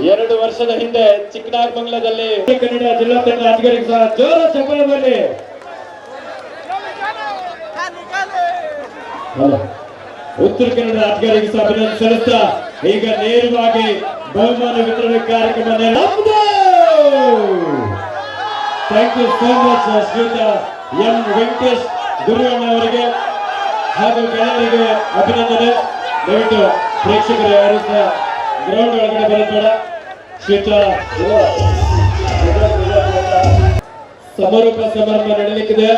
2 ವರ್ಷದ ಹಿಂದೆ ಚಿಕ್ಕನಾಗಮಂಗಲದಲ್ಲಿ ಕನ್ನಡ ಜಿಲ್ಲಾ ತಂಡ ಆಟಗಾರರಿಗೆ ಸಹ ಜೋರ ಚಪ್ಪಾಳೆ ಬರಲಿ. ಉತ್ತರ ಕನ್ನಡ ಆಟಗಾರರಿಗೆ ಸಹ ಅಭಿನಂದನೆ ಸಲ್ಲಿಸ್ತಾ ಈಗ ನೇರವಾಗಿ ಬಹುಮಾನ ವಿತರಣೆ ಕಾರ್ಯಕ್ರಮ. ಥ್ಯಾಂಕ್ ಯು ಸೋ ಮಚ್ ಶ್ರೀಯುತ ಎಂ ವೆಂಕಟೇಶ್ ಗುರುವಣ್ಣ ಅವರಿಗೆ ಹಾಗೂ ಗೆಳೆಯರಿಗೆ ಅಭಿನಂದನೆ. ದಯವಿಟ್ಟು ಪ್ರೇಕ್ಷಕರು ಯಾರು ಸಹ ಗ್ರೌಂಡ್ ಒಳಗಡೆ ಬರಬೇಡ. ಶ್ರೀಯುತ ಸಮಾರೋಪ ಸಮಾರಂಭ ನಡೆಯಲಿಕ್ಕಿದೆ.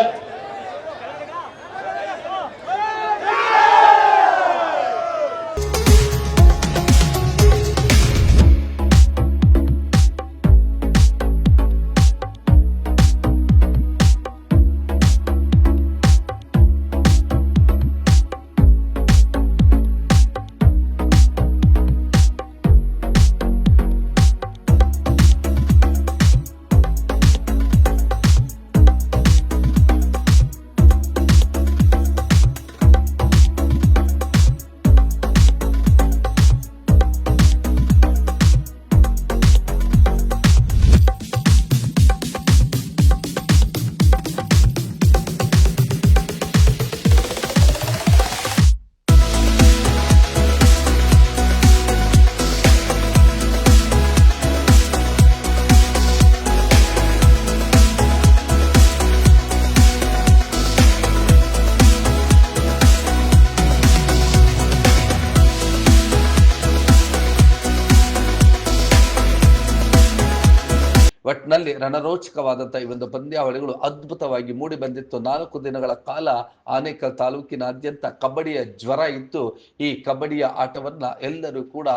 ಒಟ್ಟಿನಲ್ಲಿ ರಣರೋಚಕವಾದಂತಹ ಈ ಒಂದು ಪಂದ್ಯಾವಳಿಗಳು ಅದ್ಭುತವಾಗಿ ಮೂಡಿ ಬಂದಿತ್ತು. 4 ದಿನಗಳ ಕಾಲ ಆನೇಕಲ್ ತಾಲೂಕಿನಾದ್ಯಂತ ಕಬಡ್ಡಿಯ ಜ್ವರ ಇತ್ತು. ಈ ಕಬಡ್ಡಿಯ ಆಟವನ್ನ ಎಲ್ಲರೂ ಕೂಡ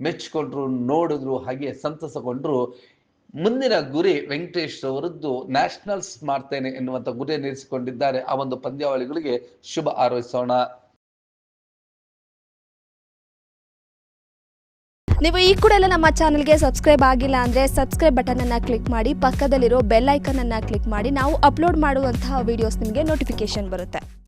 ಮೆಚ್ಚಿಕೊಂಡ್ರು, ನೋಡಿದ್ರು, ಹಾಗೆ ಸಂತಸಗೊಂಡ್ರು. ಮುಂದಿನ ಗುರಿ ವೆಂಕಟೇಶ್ ಅವರದ್ದು ನ್ಯಾಷನಲ್ಸ್ ಮಾಡ್ತೇನೆ ಎನ್ನುವಂತ ಗುರಿಯನ್ನು ಇರಿಸಿಕೊಂಡಿದ್ದಾರೆ. ಆ ಒಂದು ಪಂದ್ಯಾವಳಿಗಳಿಗೆ ಶುಭ ಹಾರೈಸೋಣ. ನೀವು ಈ ಕೂಡ ಎಲ್ಲ ನಮ್ಮ ಚಾನಲ್ಗೆ ಸಬ್ಸ್ಕ್ರೈಬ್ ಆಗಿಲ್ಲ ಅಂದರೆ ಸಬ್ಸ್ಕ್ರೈಬ್ ಬಟನನ್ನು ಕ್ಲಿಕ್ ಮಾಡಿ, ಪಕ್ಕದಲ್ಲಿರೋ ಬೆಲ್ ಐಕನನ್ನು ಕ್ಲಿಕ್ ಮಾಡಿ. ನಾವು ಅಪ್ಲೋಡ್ ಮಾಡುವಂತಹ ವೀಡಿಯೋಸ್ ನಿಮಗೆ ನೋಟಿಫಿಕೇಶನ್ ಬರುತ್ತೆ.